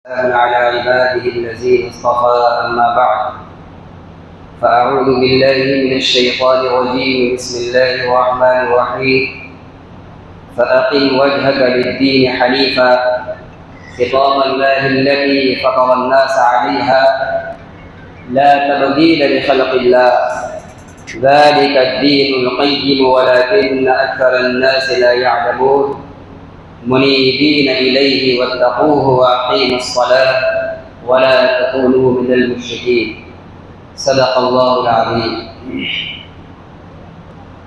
على عباده الذين اصطفى أما بعد فأعوذ بالله من الشيطان الرجيم بسم الله الرحمن الرحيم فأقم وجهك للدين حنيفا فطرة الله التي فطر الناس عليها لا تبديل لخلق الله ذلك الدين القيم ولكن أكثر الناس لا يعلمون منيبين إليه واتقوه وأقيموا الصلاة ولا تكونوا من المشركين صدق اللہ العظیم۔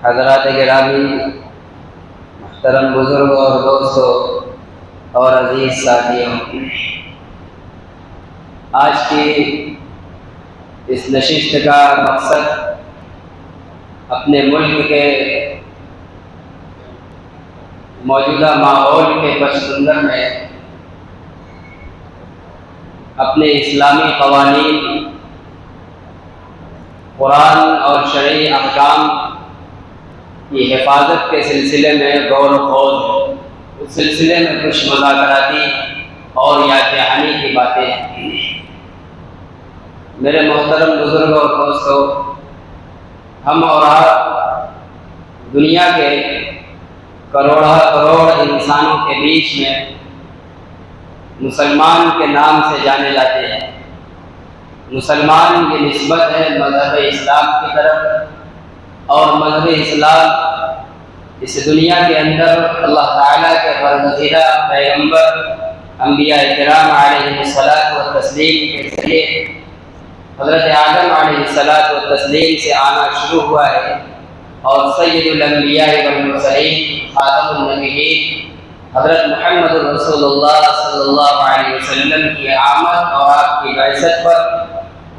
حضرات گرامی، محترم بزرگ اور دوستوں اور عزیز ساتھیوں، آج کی اس نشست کا مقصد اپنے ملک کے موجودہ ماحول کے پس منظر میں اپنے اسلامی قوانین، قرآن اور شرعی احکام کی حفاظت کے سلسلے میں غور و خوض، اس سلسلے میں کچھ مذاکراتی اور یاد دہانی کی باتیں ہیں۔ میرے محترم بزرگ اور دوستوں، ہم اور آپ دنیا کے کروڑ انسانوں کے بیچ میں مسلمان کے نام سے جانے جاتے ہیں۔ مسلمان کی نسبت ہے مذہب اسلام کی طرف، اور مذہب اسلام اس دنیا کے اندر اللہ تعالیٰ کے برگزیدہ پیغمبر انبیاء کرام علیہ الصلاۃ والتسلیم کے ذریعے حضرت آدم علیہ الصلاۃ والتسلیم سے آنا شروع ہوا ہے، اور سید الانبیاء والمرسلین خاتم النبیین حضرت محمد رسول اللہ صلی اللہ علیہ وسلم کی آمد اور آپ کی بعثت پر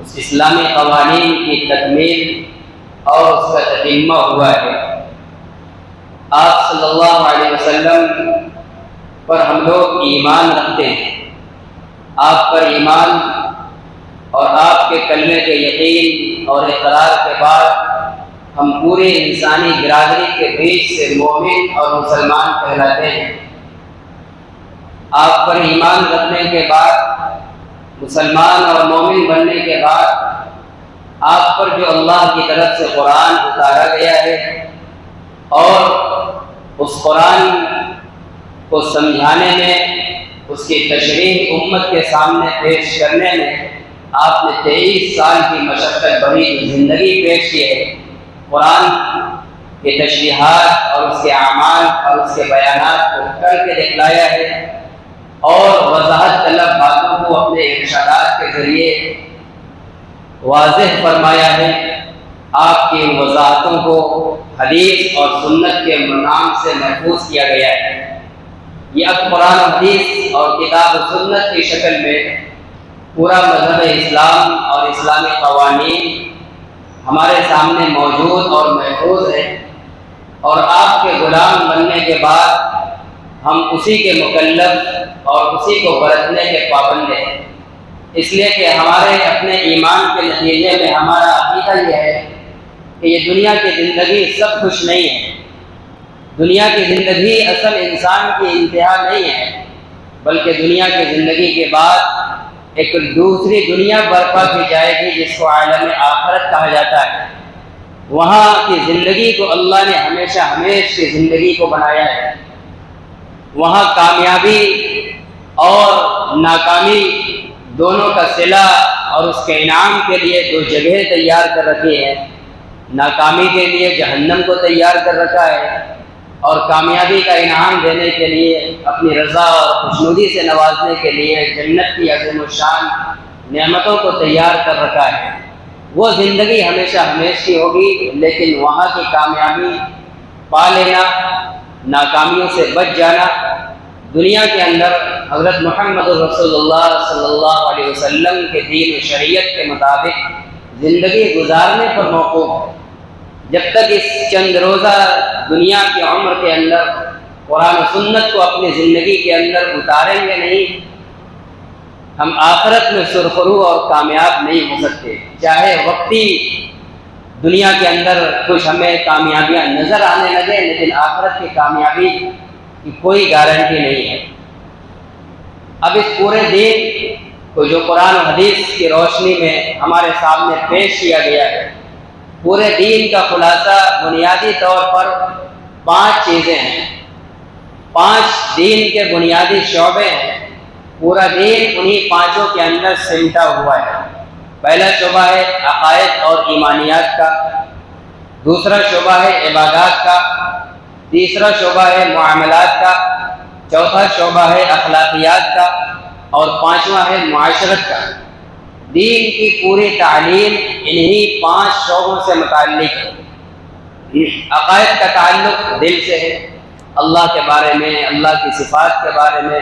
اس اسلامی قوانین کی تکمیل اور اس کا تتمہ ہوا ہے۔ آپ صلی اللہ علیہ وسلم پر ہم لوگ ایمان رکھتے ہیں۔ آپ پر ایمان اور آپ کے کلمے کے یقین اور اقرار کے بعد ہم پورے انسانی برادری کے بیچ سے مومن اور مسلمان کہلاتے ہیں۔ آپ پر ایمان رکھنے کے بعد، مسلمان اور مومن بننے کے بعد، آپ پر جو اللہ کی طرف سے قرآن اتارا گیا ہے اور اس قرآن کو سمجھانے میں، اس کی تشریح امت کے سامنے پیش کرنے میں آپ نے 23 سال کی مشقت بھری زندگی پیش کی ہے۔ قرآن کے تشریحات اور اس کے اعمال اور اس کے بیانات کو کر کے دکھلایا ہے، اور وضاحت طلب باتوں کو اپنے ارشادات کے ذریعے واضح فرمایا ہے۔ آپ کی وضاحتوں کو حدیث اور سنت کے نام سے محفوظ کیا گیا ہے۔ یہ اب قرآن و حدیث اور کتاب و سنت کی شکل میں پورا مذہب اسلام اور اسلامی قوانین ہمارے سامنے موجود اور محفوظ ہے، اور آپ کے غلام بننے کے بعد ہم اسی کے مکلف اور اسی کو برتنے کے پابند ہیں، اس لیے کہ ہمارے اپنے ایمان کے نتیجے میں ہمارا عقیدہ یہ ہے کہ یہ دنیا کی زندگی سب کچھ نہیں ہے۔ دنیا کی زندگی اصل انسان کی انتہا نہیں ہے، بلکہ دنیا کی زندگی کے بعد ایک دوسری دنیا برپا کی جائے گی جس کو عالم آخرت کہا جاتا ہے۔ وہاں کی زندگی کو اللہ نے ہمیشہ کی زندگی کو بنایا ہے۔ وہاں کامیابی اور ناکامی دونوں کا صلہ اور اس کے انعام کے لیے دو جگہیں تیار کر رکھی ہیں۔ ناکامی کے لیے جہنم کو تیار کر رکھا ہے، اور کامیابی کا انعام دینے کے لیے، اپنی رضا اور خوشنودی سے نوازنے کے لیے جنت کی عظیم الشان نعمتوں کو تیار کر رکھا ہے۔ وہ زندگی ہمیشہ کی ہوگی، لیکن وہاں کی کامیابی پا لینا، ناکامیوں سے بچ جانا، دنیا کے اندر حضرت محمد رسول اللہ صلی اللہ علیہ وسلم کے دین و شریعت کے مطابق زندگی گزارنے پر موقوف ہے۔ جب تک اس چند روزہ دنیا کی عمر کے اندر قرآن و سنت کو اپنی زندگی کے اندر اتاریں گے نہیں، ہم آخرت میں سرخرو اور کامیاب نہیں ہو سکتے۔ چاہے وقتی دنیا کے اندر کچھ ہمیں کامیابیاں نظر آنے لگے، لیکن آخرت کی کامیابی کی کوئی گارنٹی نہیں ہے۔ اب اس پورے دین کو جو قرآن و حدیث کی روشنی میں ہمارے سامنے پیش کیا گیا ہے، پورے دین کا خلاصہ بنیادی طور پر 5 چیزیں ہیں، 5 دین کے بنیادی شعبے ہیں۔ پورا دین انہی 5 کے اندر سمٹا ہوا ہے۔ پہلا شعبہ ہے عقائد اور ایمانیات کا، دوسرا شعبہ ہے عبادات کا، تیسرا شعبہ ہے معاملات کا، چوتھا شعبہ ہے اخلاقیات کا، اور 5واں ہے معاشرت کا۔ دین کی پوری تعلیم انہی 5 شعبوں سے متعلق ہے۔ عقائد کا تعلق دل سے ہے، اللہ کے بارے میں، اللہ کی صفات کے بارے میں،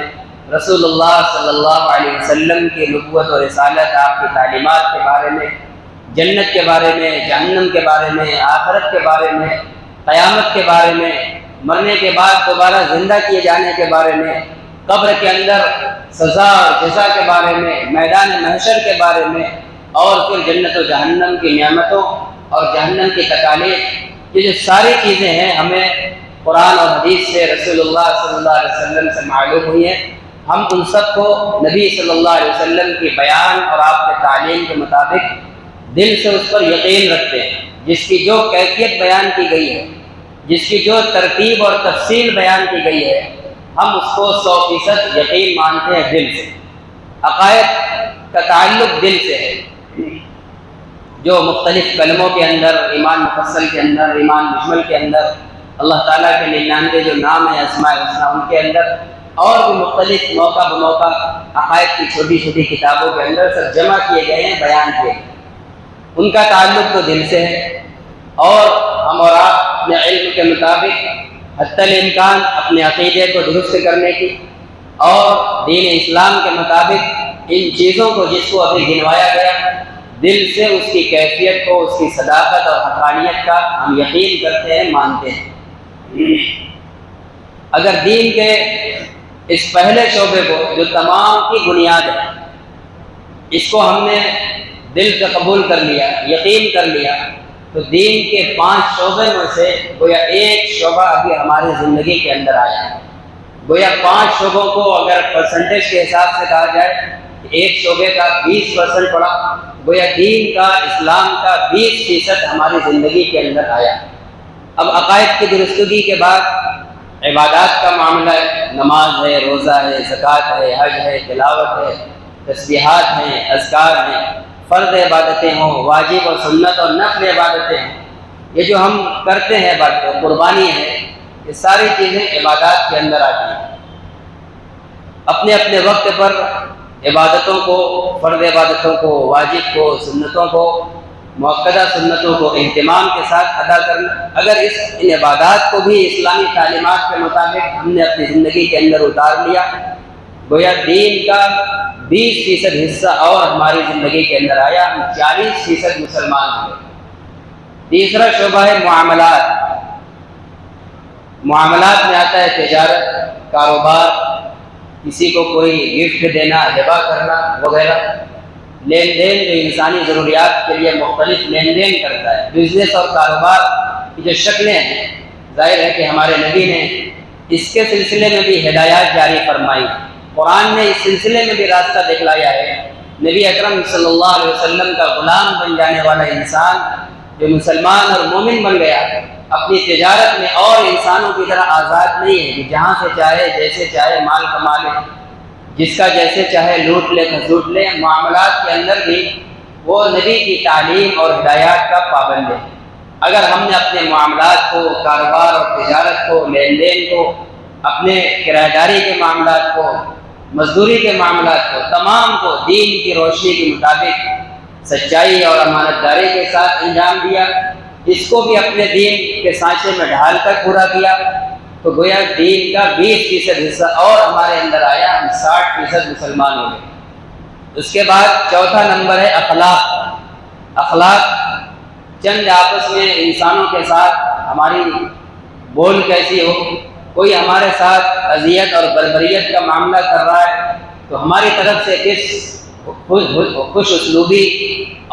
رسول اللہ صلی اللہ علیہ وسلم کی نبوت و رسالت، آپ کی تعلیمات کے بارے میں، جنت کے بارے میں، جہنم کے بارے میں، آخرت کے بارے میں، قیامت کے بارے میں، مرنے کے بعد دوبارہ زندہ کیے جانے کے بارے میں، قبر کے اندر سزا اور جزا کے بارے میں، میدان محشر کے بارے میں، اور پھر جنت و جہنم کی نعمتوں اور جہنم کی تکالیف، یہ جو ساری چیزیں ہیں ہمیں قرآن اور حدیث سے، رسول اللہ صلی اللہ علیہ وسلم سے معلوم ہوئی ہیں۔ ہم ان سب کو نبی صلی اللہ علیہ وسلم کی بیان اور آپ کے تعلیم کے مطابق دل سے اس پر یقین رکھتے ہیں۔ جس کی جو کیفیت بیان کی گئی ہے، جس کی جو ترتیب اور تفصیل بیان کی گئی ہے، ہم اس کو 100% یقین مانتے ہیں دل سے۔ عقائد کا تعلق دل سے ہے، جو مختلف کلموں کے اندر، ایمان مفصل کے اندر، ایمان مجمل کے اندر، اللہ تعالیٰ کے 99 جو نام ہیں اسماء الحسنیٰ، ان کے اندر، اور بھی مختلف موقع بموقع عقائد کی چھوٹی چھوٹی کتابوں کے اندر سب جمع کیے گئے ہیں، بیان کیے گئے۔ ان کا تعلق تو دل سے ہے، اور ہم اور آپ اپنے علم کے مطابق حتی الامکان اپنے عقیدے کو درست کرنے کی، اور دین اسلام کے مطابق ان چیزوں کو جس کو ابھی گنوایا گیا، دل سے اس کی کیفیت کو، اس کی صداقت اور حقانیت کا ہم یقین کرتے ہیں، مانتے ہیں۔ اگر دین کے اس پہلے شعبے کو، جو تمام کی بنیاد ہے، اس کو ہم نے دل سے قبول کر لیا، یقین کر لیا، تو دین کے 5 شعبے میں سے گویا ایک شعبہ ابھی ہماری زندگی کے اندر آیا ہے۔ گویا 5 شعبوں کو اگر پرسنٹیج کے حساب سے کہا جائے، ایک شعبے کا 20% پڑا، گویا دین کا، اسلام کا 20% ہماری زندگی کے اندر آیا۔ اب عقائد کی درستگی کے بعد عبادات کا معاملہ ہے، نماز ہے، روزہ ہے، زکوٰۃ ہے، حج ہے، تلاوت ہے، تسبیحات ہیں، اذکار ہیں، فرض عبادتیں ہوں، واجب اور سنت اور نفل عبادتیں ہیں، یہ جو ہم کرتے ہیں عبادتیں، قربانی ہے، یہ ساری چیزیں عبادات کے اندر آتی ہیں۔ اپنے اپنے وقت پر عبادتوں کو، فرض عبادتوں کو، واجب کو، سنتوں کو، مؤکدہ سنتوں کو اہتمام کے ساتھ ادا کرنا۔ اگر ان عبادات کو بھی اسلامی تعلیمات کے مطابق ہم نے اپنی زندگی کے اندر اتار لیا، گویا دین کا 20% حصہ اور ہماری زندگی کے اندر آیا، ہم 40% مسلمان ہوئے۔ تیسرا شعبہ ہے معاملات۔ معاملات میں آتا ہے تجارت، کاروبار، کسی کو کوئی گفٹ دینا، ہبہ کرنا وغیرہ، لین دین جو انسانی ضروریات کے لیے مختلف لین دین کرتا ہے۔ بزنس اور کاروبار کی جو شکلیں ہیں، ظاہر ہے کہ ہمارے نبی نے اس کے سلسلے میں بھی ہدایات جاری فرمائی، قرآن نے اس سلسلے میں بھی راستہ دکھلایا ہے۔ نبی اکرم صلی اللہ علیہ وسلم کا غلام بن جانے والا انسان جو مسلمان اور مومن بن گیا، اپنی تجارت میں اور انسانوں کی طرح آزاد نہیں ہے کہ جہاں سے چاہے، جیسے چاہے مال کما لے، جس کا جیسے چاہے لوٹ لے، کھسوٹ لے۔ معاملات کے اندر بھی وہ نبی کی تعلیم اور ہدایات کا پابند ہے۔ اگر ہم نے اپنے معاملات کو، کاروبار اور تجارت کو، لین دین کو، اپنے کرایہ داری کے معاملات کو، مزدوری کے معاملات کو، تمام کو دین کی روشنی کے مطابق سچائی اور امانت داری کے ساتھ انجام دیا، اس کو بھی اپنے دین کے سانچے میں ڈھال کر پورا کیا، تو گویا دین کا 20% حصہ اور ہمارے اندر آیا، ہم 60% مسلمان ہو گئے۔ اس کے بعد چوتھا نمبر ہے اخلاق۔ اخلاق چند آپس میں انسانوں کے ساتھ ہماری بول کیسی ہو، کوئی ہمارے ساتھ اذیت اور بربریت کا معاملہ کر رہا ہے تو ہماری طرف سے کس خوش اسلوبی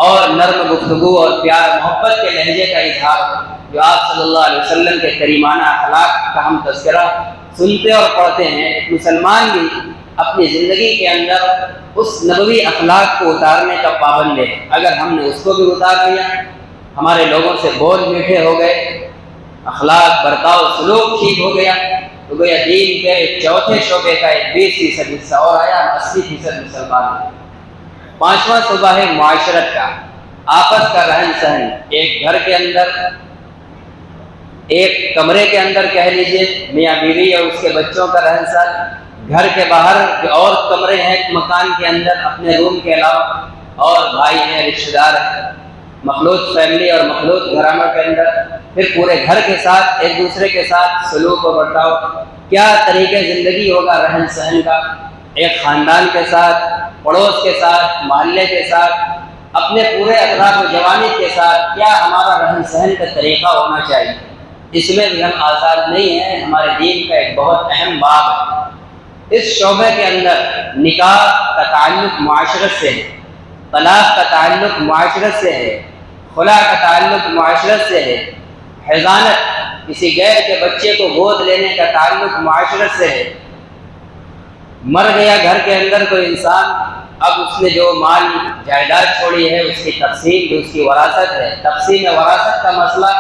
اور نرم گفتگو اور پیار محبت کے لہجے کا اظہار ہو، جو آپ صلی اللہ علیہ وسلم کے کریمانہ اخلاق کا ہم تذکرہ سنتے اور پڑھتے ہیں۔ ایک مسلمان بھی اپنی زندگی کے اندر اس نبوی اخلاق کو اتارنے کا پابند ہے۔ اگر ہم نے اس کو بھی اتار لیا، ہمارے لوگوں سے بول میٹھے ہو گئے، اخلاق برتاؤ سلوک ٹھیک ہو گیا، تو گویا دین کے چوتھے شعبے کا ایک 20% حصہ اور آیا، 80% مسلمان ہیں۔ پانچواں شعبہ ہے معاشرت کا، آپس کا رہن سہن۔ ایک گھر کے اندر، ایک کمرے کے اندر کہہ لیجئے، میاں بیوی اور اس کے بچوں کا رہن سہن، گھر کے باہر جو اور کمرے ہیں مکان کے اندر اپنے روم کے علاوہ، اور بھائی ہیں، رشتہ دار ہیں، مخلوط فیملی اور مخلوط گھرانوں کے اندر، پھر پورے گھر کے ساتھ ایک دوسرے کے ساتھ سلوک و برتاؤ، کیا طریقہ زندگی ہوگا رہن سہن کا، ایک خاندان کے ساتھ، پڑوس کے ساتھ، محلے کے ساتھ، اپنے پورے اطراف و جوانب کے ساتھ کیا ہمارا رہن سہن کا طریقہ ہونا چاہیے۔ اس میں بھی ہم آزاد نہیں ہیں، ہمارے دین کا ایک بہت اہم باب ہے۔ اس شعبے کے اندر نکاح کا تعلق معاشرت سے ہے، طلاق کا تعلق معاشرت سے ہے، خلا کا تعلق معاشرت سے ہے، حضانت کسی غیر کے بچے کو گود لینے کا تعلق معاشرت سے ہے۔ مر گیا گھر کے اندر کوئی انسان، اب اس نے جو مال جائیداد چھوڑی ہے اس کی تقسیم جو اس کی وراثت ہے، تقسیم وراثت کا مسئلہ،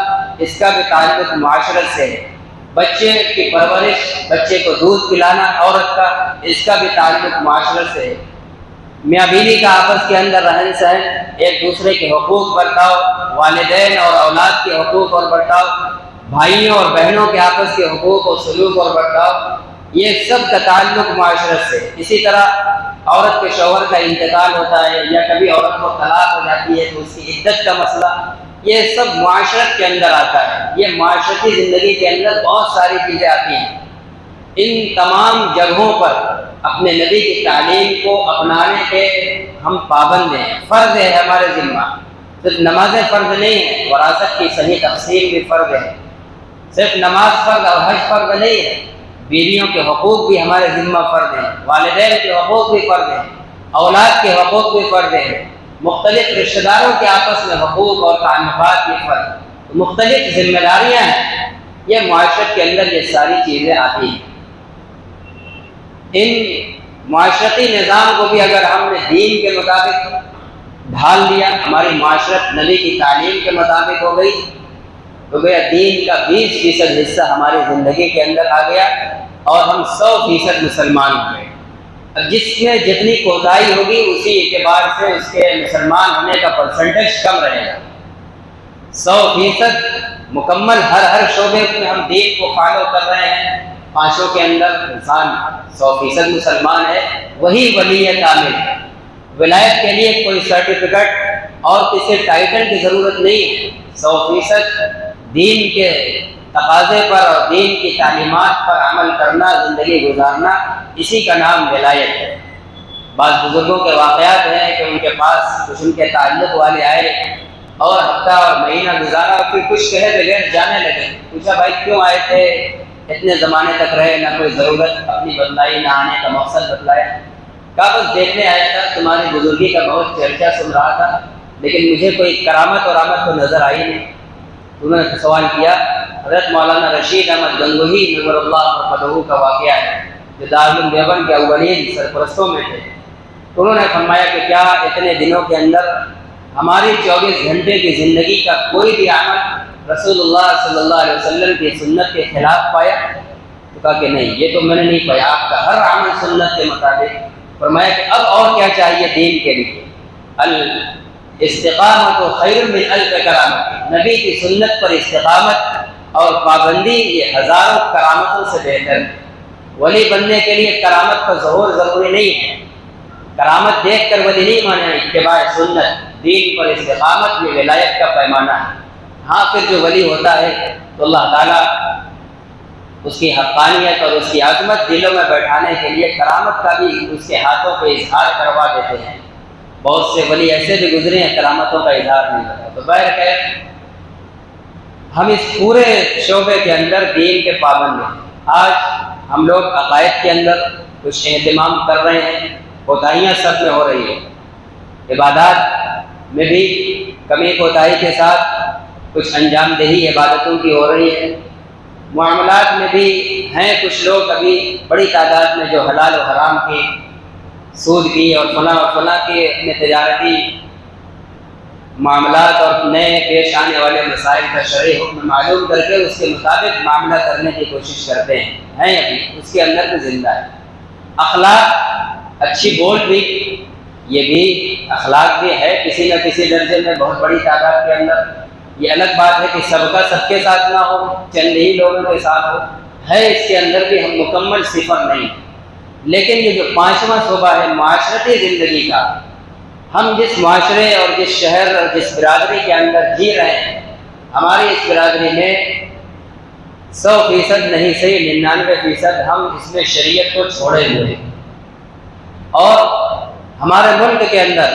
اس کا بھی تعلق معاشرت سے ہے۔ بچے کی پرورش، بچے کو دودھ پلانا عورت کا، اس کا بھی تعلق معاشرت سے ہے۔ میاں بیوی کا آپس کے اندر رہن سہن، ایک دوسرے کے حقوق برتاؤ، والدین اور اولاد کے حقوق اور برتاؤ، بھائیوں اور بہنوں کے آپس کے حقوق اور سلوک اور برتاؤ، یہ سب کا تعلق معاشرت سے۔ اسی طرح عورت کے شوہر کا انتقال ہوتا ہے یا کبھی عورت کو طلاق ہو جاتی ہے تو اس کی عدت کا مسئلہ، یہ سب معاشرت کے اندر آتا ہے۔ یہ معاشرتی زندگی کے اندر بہت ساری چیزیں آتی ہیں۔ ان تمام جگہوں پر اپنے نبی کی تعلیم کو اپنانے کے ہم پابند ہیں، فرض ہے ہمارے ذمہ۔ صرف نمازیں فرض نہیں ہیں، وراثت کی صحیح تقسیم بھی فرض ہے۔ صرف نماز فرض اور حج فرض نہیں ہے، بیویوں کے حقوق بھی ہمارے ذمہ فرض ہیں، والدین کے حقوق بھی فرض ہیں، اولاد کے حقوق بھی فرض ہیں، مختلف رشتہ داروں کے آپس میں حقوق اور تعلقات بھی فرض، مختلف ذمہ داریاں ہیں۔ یہ معاشرت کے اندر یہ ساری چیزیں آتی ہیں۔ ان معاشرتی نظام کو بھی اگر ہم نے دین کے مطابق ڈھال دیا، ہماری معاشرت نبی کی تعلیم کے مطابق ہو گئی، تو گویا دین کا 20% حصہ ہماری زندگی کے اندر آ گیا اور ہم 100% مسلمان ہو گئے۔ اب جس میں جتنی کوتاہی ہوگی اسی اعتبار سے اس کے مسلمان ہونے کا پرسنٹیج کم رہے گا۔ 100% مکمل ہر شعبے میں ہم دین کو فالو کر رہے ہیں، پانچوں کے اندر انسان 100% مسلمان ہے، وہی ولی کامل ہے۔ ولایت کے لیے کوئی سرٹیفکیٹ اور کسی ٹائٹل کی ضرورت نہیں ہے۔ 100% دین کے تقاضے پر اور دین کی تعلیمات پر عمل کرنا، زندگی گزارنا، اسی کا نام ولایت ہے۔ بعض بزرگوں کے واقعات ہیں کہ ان کے پاس کچھ ان کے تعلق والے آئے اور ہفتہ اور مہینہ گزارا، پھر کچھ کہے بغیر جانے لگے۔ پوچھا بھائی کیوں آئے تھے، اتنے زمانے تک رہے، نہ کوئی ضرورت اپنی بتلائی، نہ آنے کا مقصد بتلایا۔ کہا بس دیکھنے آیا تھا، تمہاری بزرگی کا بہت چرچا سن رہا تھا، لیکن مجھے کوئی کرامت اور آمد تو نظر آئی نہیں۔ انہوں نے سوال کیا، حضرت مولانا رشید احمد گنگوہی نور اللہ مرقدہ کا واقعہ ہے، جو دارالعلوم دیوبند کے اولین سرپرستوں میں تھے۔ تو انہوں نے فرمایا کہ کیا اتنے دنوں کے اندر ہماری 24 گھنٹے کی زندگی کا کوئی بھی عمل رسول اللہ صلی اللہ علیہ وسلم کی سنت کے خلاف پایا؟ تو کہا کہ نہیں، یہ تو میں نے نہیں پایا، آپ کا ہر عمل سنت کے مطابق۔ فرمایا کہ اب اور کیا چاہیے دین کے لیے؟ الاستقامت خیر من الف کرامت، نبی کی سنت پر استقامت اور پابندی یہ ہزاروں کرامتوں سے بہتر ہے۔ ولی بننے کے لیے کرامت کا ظہور ضروری نہیں ہے، کرامت دیکھ کر ولی نہیں مانا، اتباع سنت، دین پر استقامت یہ ولایت کا پیمانہ ہے۔ ہاں پھر جو ولی ہوتا ہے تو اللہ تعالیٰ اس کی حقانیت اور اس کی عظمت دلوں میں بیٹھانے کے لیے کرامت کا بھی اس کے ہاتھوں پہ اظہار کروا دیتے ہیں۔ بہت سے ولی ایسے بھی گزرے ہیں کرامتوں کا اظہار نہیں ہوتا۔ تو بہرکیف ہم اس پورے شعبے کے اندر دین کے پابند ہیں۔ آج ہم لوگ عقائد کے اندر کچھ اہتمام کر رہے ہیں، کوتاہیاں سب میں ہو رہی ہیں، عبادات میں بھی کمی کوتاہی کے ساتھ کچھ انجام دہی عبادتوں کی ہو رہی ہے، معاملات میں بھی ہیں کچھ لوگ ابھی بڑی تعداد میں جو حلال و حرام کی، سود کی اور فلاں کے اپنے تجارتی معاملات اور نئے پیش آنے والے مسائل کا شرعی حکم معلوم کر کے اس کے مطابق معاملہ کرنے کی کوشش کرتے ہیں ابھی اس کے اندر بھی زندہ ہے۔ اخلاق اچھی بول بھی، یہ بھی اخلاق بھی ہے کسی نہ کسی درجے میں بہت بڑی تعداد کے اندر۔ یہ الگ بات ہے کہ سب کا سب کے ساتھ نہ ہو، چند ہی لوگوں کے ساتھ ہو، ہے اس کے اندر بھی ہم مکمل صفر نہیں۔ لیکن یہ جو پانچواں شعبہ ہے معاشرتی زندگی کا، ہم جس معاشرے اور جس شہر اور جس برادری کے اندر جی رہے ہیں، ہماری اس برادری میں 100% نہیں صحیح 99% ہم اس میں شریعت کو چھوڑے ہوئے ہیں۔ اور ہمارے ملک کے اندر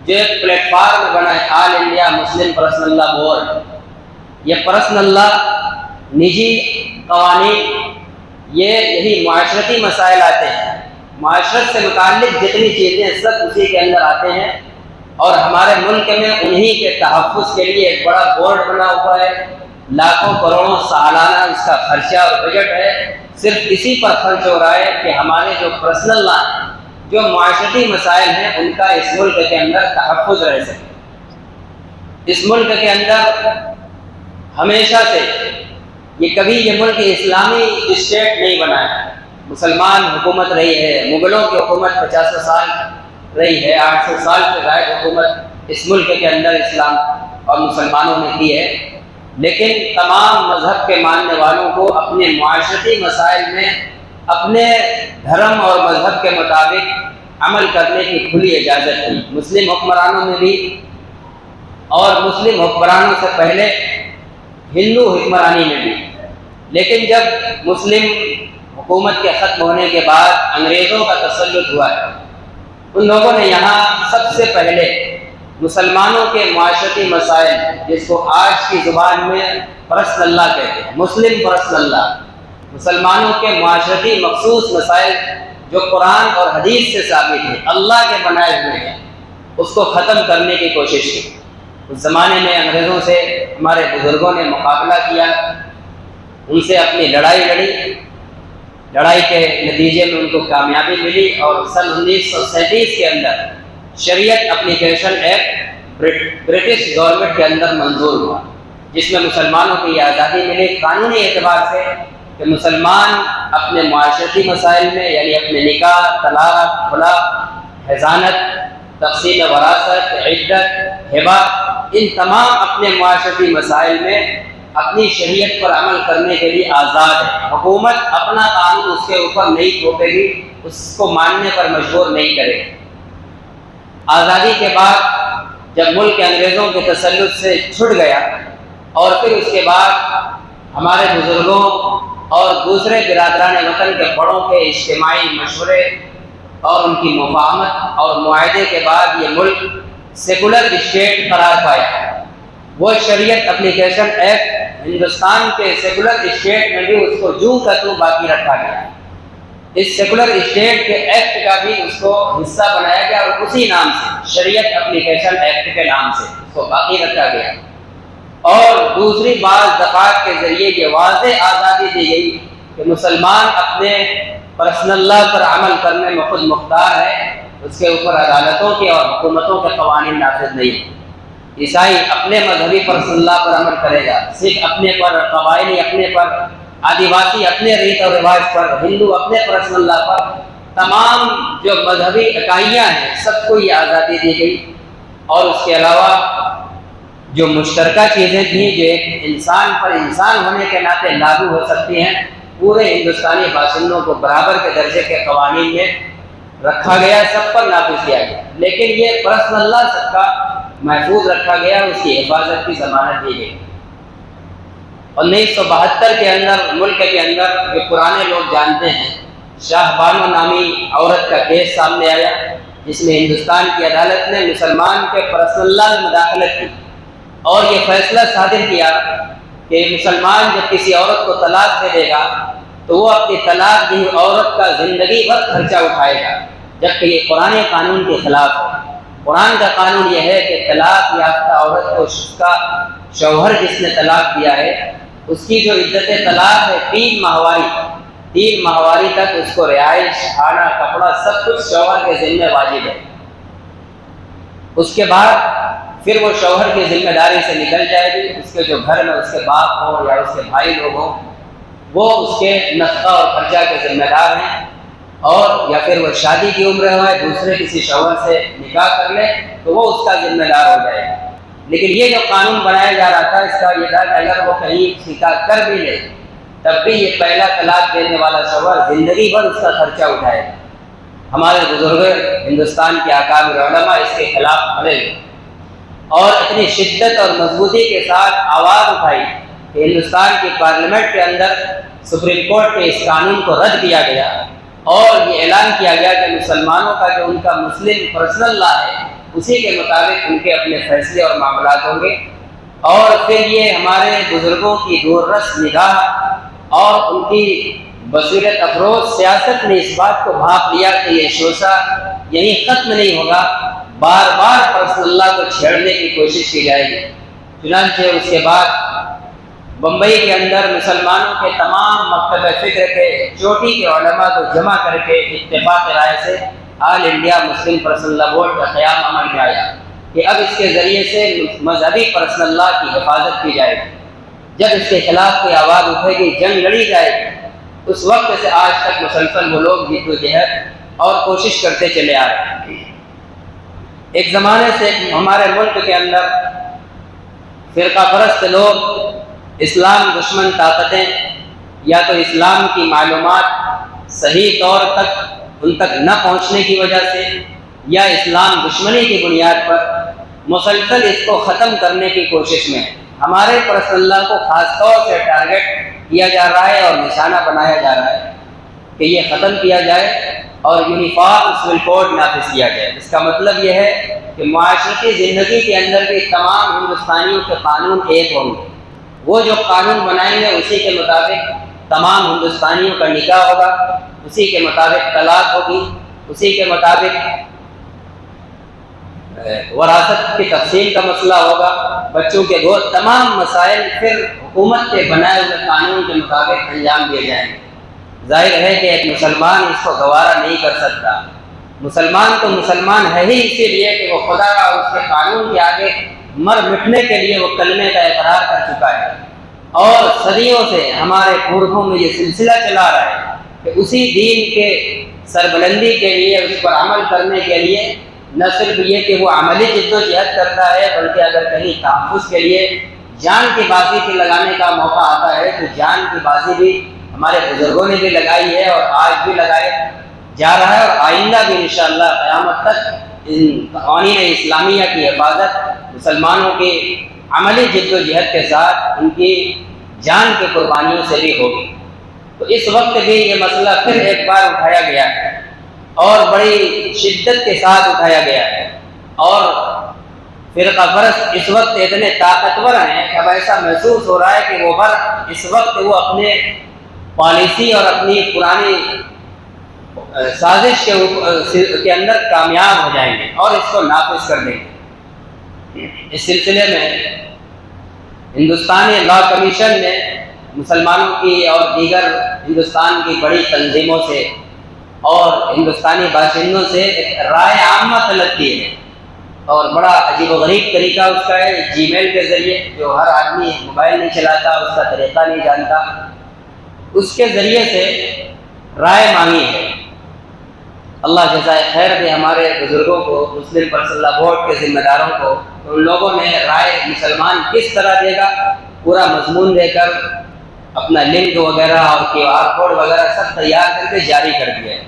جو ایک پلیٹ فارم بنا ہے آل انڈیا مسلم پرسنل لا بورڈ، یہ پرسنل لا، نجی قوانین، یہی معاشرتی مسائل آتے ہیں، معاشرت سے متعلق جتنی چیزیں سب اسی کے اندر آتے ہیں۔ اور ہمارے ملک میں انہی کے تحفظ کے لیے ایک بڑا بورڈ بنا ہوا ہے، لاکھوں کروڑوں سالانہ اس کا خرچہ اور بجٹ ہے، صرف اسی پر خرچ ہو رہا ہے کہ ہمارے جو پرسنل لا ہیں، جو معاشرتی مسائل ہیں، ان کا اس ملک کے اندر تحفظ رہ سکے۔ اس ملک کے اندر ہمیشہ سے کبھی یہ ملک اسلامی اسٹیٹ نہیں بنا ہے، مسلمان حکومت رہی ہے، مغلوں کی حکومت 50 سال رہی ہے، 800 سال سے زائد حکومت اس ملک کے اندر اسلام اور مسلمانوں نے کی ہے۔ لیکن تمام مذہب کے ماننے والوں کو اپنے معاشرتی مسائل میں اپنے دھرم اور مذہب کے مطابق عمل کرنے کی کھلی اجازت تھی، مسلم حکمرانوں میں بھی اور مسلم حکمرانوں سے پہلے ہندو حکمرانی میں بھی۔ لیکن جب مسلم حکومت کے ختم ہونے کے بعد انگریزوں کا تسلط ہوا ہے، ان لوگوں نے یہاں سب سے پہلے مسلمانوں کے معاشرتی مسائل، جس کو آج کی زبان میں پرسنل لا کہتے ہیں، مسلم پرسنل لا، مسلمانوں کے معاشرتی مخصوص مسائل جو قرآن اور حدیث سے ثابت ہیں، اللہ کے بنائے ہوئے ہیں، اس کو ختم کرنے کی کوشش کی۔ اس زمانے میں انگریزوں سے ہمارے بزرگوں نے مقابلہ کیا، ان سے اپنی لڑائی لڑی، لڑائی کے نتیجے میں ان کو کامیابی ملی، اور سن 1937 کے اندر شریعت اپلیکیشن ایکٹ برٹش گورنمنٹ کے اندر منظور ہوا، جس میں مسلمانوں کو یہ آزادی ملی قانونی اعتبار سے کہ مسلمان اپنے معاشرتی مسائل میں، یعنی اپنے نکاح، طلاق، خلا، حضانت، تقسیم وراثت، عدت، ہبہ، ان تمام اپنے معاشرتی مسائل میں اپنی شریعت پر عمل کرنے کے لیے آزاد ہے۔ حکومت اپنا قانون اس کے اوپر نہیں تھوپے گی، اس کو ماننے پر مجبور نہیں کرے گی۔ آزادی کے بعد جب ملک انگریزوں کے تسلط سے چھٹ گیا، اور پھر اس کے بعد ہمارے بزرگوں اور دوسرے برادران وطن کے بڑوں کے اجتماعی مشورے اور ان کی مفاہمت اور معاہدے کے بعد یہ ملک سیکولر اسٹیٹ قرار پایا۔ وہ شریعت اپلیکیشن ایکٹ ہندوستان کے سیکولر اسٹیٹ میں بھی اس کو جوں کا توں باقی رکھا گیا۔ اس سیکولر اسٹیٹ کے ایکٹ کا بھی اس کو حصہ بنایا گیا، اور اسی نام سے شریعت اپلیکیشن ایکٹ کے نام سے اس کو باقی رکھا گیا۔ اور دوسری بعض دفعات کے ذریعے یہ واضح آزادی دی گئی کہ مسلمان اپنے پرسنل لا پر عمل کرنے میں خود مختار ہے، اس کے اوپر عدالتوں کے اور حکومتوں کے قوانین نافذ نہیں۔ عیسائی اپنے مذہبی پرسنل لا پر عمل کرے گا، سکھ اپنے پر، قبائلی اپنے پر، آدیواسی اپنے ریت اور رواج پر، ہندو اپنے پرسنل لا پر، تمام جو مذہبی اکائیاں ہیں سب کو یہ آزادی دی گئی۔ اور اس کے علاوہ جو مشترکہ چیزیں تھیں جو ایک انسان پر انسان ہونے کے ناطے لاگو ہو سکتی ہیں، پورے ہندوستانی باشندوں کو برابر کے درجے کے قوانین میں رکھا گیا، سب پر نافذ کیا گیا۔ لیکن یہ پرسنل لا سب کا محفوظ رکھا گیا، اس کی حفاظت کی ضمانت دی گئی۔ 1972 کے اندر ملک کے اندر جو پرانے لوگ جانتے ہیں، شاہ بانو نامی عورت کا کیس سامنے آیا، جس میں ہندوستان کی عدالت نے مسلمان کے پرسنل لا میں مداخلت کی اور یہ فیصلہ صادر کیا کہ مسلمان جب کسی عورت کو طلاق دے دے گا تو وہ اپنی طلاق دی عورت کا زندگی بھر خرچہ اٹھائے گا، جبکہ یہ قرآن قانون کے خلاف ہے۔ قرآن کا قانون یہ ہے کہ طلاق یافتہ عورت کو اس کا شوہر جس نے طلاق دیا ہے اس کی جو عدت طلاق ہے 3 ماہواری تک اس کو رہائش، کھانا، کپڑا سب کچھ شوہر کے ذمہ واجب ہے۔ اس کے بعد پھر وہ شوہر کی ذمہ داری سے نکل جائے گی، اس کے جو گھر میں اس کے باپ ہو یا اس کے بھائی لوگ ہوں وہ اس کے نفقہ اور خرچہ کے ذمہ دار ہیں، اور یا پھر وہ شادی کی عمر ہے دوسرے کسی شوہر سے نکاح کر لے تو وہ اس کا ذمہ دار ہو جائے گا۔ لیکن یہ جو قانون بنایا جا رہا تھا اس کا یہ تھا کہ اگر وہ کہیں نکاح کر بھی لے تب بھی یہ پہلا طلاق دینے والا شوہر زندگی بھر اس کا خرچہ اٹھائے گا۔ ہمارے بزرگ ہندوستان کے اکابر علماء اس کے خلاف کھڑے ہوئے اور اتنی شدت اور مضبوطی کے ساتھ آواز اٹھائی کہ ہندوستان کی پارلیمنٹ کے اندر سپریم کورٹ کے اس قانون کو رد کیا گیا اور یہ اعلان کیا گیا کہ مسلمانوں کا جو ان کا مسلم پرسنل لا ہے اسی کے مطابق ان کے اپنے فیصلے اور معاملات ہوں گے۔ اور پھر یہ ہمارے بزرگوں کی دور رس نگاہ اور ان کی بصیرت افروز سیاست نے اس بات کو بھانپ لیا کہ یہ شوشہ یہیں ختم نہیں ہوگا، بار بار پرسنل لا کو چھیڑنے کی کوشش کی جائے گی۔ چنانچہ اس کے بعد بمبئی کے اندر مسلمانوں کے تمام مکتب فکر کے چوٹی کے علماء کو جمع کر کے اتفاق رائے سے آل انڈیا مسلم پرسنل لا بورڈ کا قیام عمل میں آیا کہ اب اس کے ذریعے سے مذہبی پرسنل لا کی حفاظت کی جائے گی۔ جب اس کے خلاف کوئی آواز اٹھے گی، جنگ لڑی جائے گی۔ اس وقت سے آج تک مسلسل وہ لوگ جد و جہد اور کوشش کرتے چلے آ رہے ہیں۔ ایک زمانے سے ہمارے ملک کے اندر فرقہ پرست لوگ، اسلام دشمن طاقتیں یا تو اسلام کی معلومات صحیح طور تک ان تک نہ پہنچنے کی وجہ سے یا اسلام دشمنی کی بنیاد پر مسلسل اس کو ختم کرنے کی کوشش میں ہمارے پرسنل لا کو خاص طور سے ٹارگٹ کیا جا رہا ہے اور نشانہ بنایا جا رہا ہے کہ یہ ختم کیا جائے اور یونیفارم سول کوڈ نافذ کیا جائے۔ اس کا مطلب یہ ہے کہ معاشرتی زندگی کے اندر بھی تمام ہندوستانیوں کے قانون ایک ہوں گے۔ وہ جو قانون بنائیں گے اسی کے مطابق تمام ہندوستانیوں کا نکاح ہوگا، اسی کے مطابق طلاق ہوگی، اسی کے مطابق وراثت کی تقسیم کا مسئلہ ہوگا، بچوں کے گود، تمام مسائل پھر حکومت کے بنائے ہوئے قانون کے مطابق انجام دیے جائیں گے۔ ظاہر ہے کہ ایک مسلمان اس کو گوارا نہیں کر سکتا۔ مسلمان تو مسلمان ہے ہی اسی لیے کہ وہ خدا کا اس کے قانون کے آگے مر مٹنے کے لیے وہ کلمے کا اقرار کر چکا ہے، اور صدیوں سے ہمارے پورکھوں میں یہ سلسلہ چلا رہا ہے کہ اسی دین کے سربلندی کے لیے، اس پر عمل کرنے کے لیے نہ صرف یہ کہ وہ عملی جد و جہد کرتا ہے بلکہ اگر کہیں تحفظ کے لیے جان کی بازی کی لگانے کا موقع آتا ہے تو جان کی بازی بھی ہمارے بزرگوں نے بھی لگائی ہے اور آج بھی لگائے جا رہا ہے، اور آئندہ بھی انشاءاللہ قیامت تک ان قوانین اسلامیہ کی حفاظت مسلمانوں کی عملی جد و جہد کے ساتھ ان کی جان کی قربانیوں سے بھی ہوگی۔ تو اس وقت بھی یہ مسئلہ پھر ایک بار اٹھایا گیا ہے اور بڑی شدت کے ساتھ اٹھایا گیا ہے، اور فرقہ پرست اس وقت اتنے طاقتور ہیں کہ اب ایسا محسوس ہو رہا ہے کہ وہ اس وقت وہ اپنے پالیسی اور اپنی پرانی سازش کے اندر کامیاب ہو جائیں گے اور اس کو نافذ کر دیں گے۔ اس سلسلے میں ہندوستانی لا کمیشن نے مسلمانوں کی اور دیگر ہندوستان کی بڑی تنظیموں سے اور ہندوستانی باشندوں سے ایک رائے عامہ طلب کی ہے، اور بڑا عجیب و غریب طریقہ اس کا ہے، جی میل کے ذریعے، جو ہر آدمی موبائل نہیں چلاتا، اس کا طریقہ نہیں جانتا، اس کے ذریعے سے رائے مانگی ہے۔ اللہ جزائے خیر دے ہمارے بزرگوں کو، مسلم پرسنل لا بورڈ کے ذمہ داروں کو۔ ان لوگوں نے رائے مسلمان کس طرح دے گا پورا مضمون دے کر اپنا لنک وغیرہ اور QR کوڈ وغیرہ سب تیار کر کے جاری کر دیا ہے،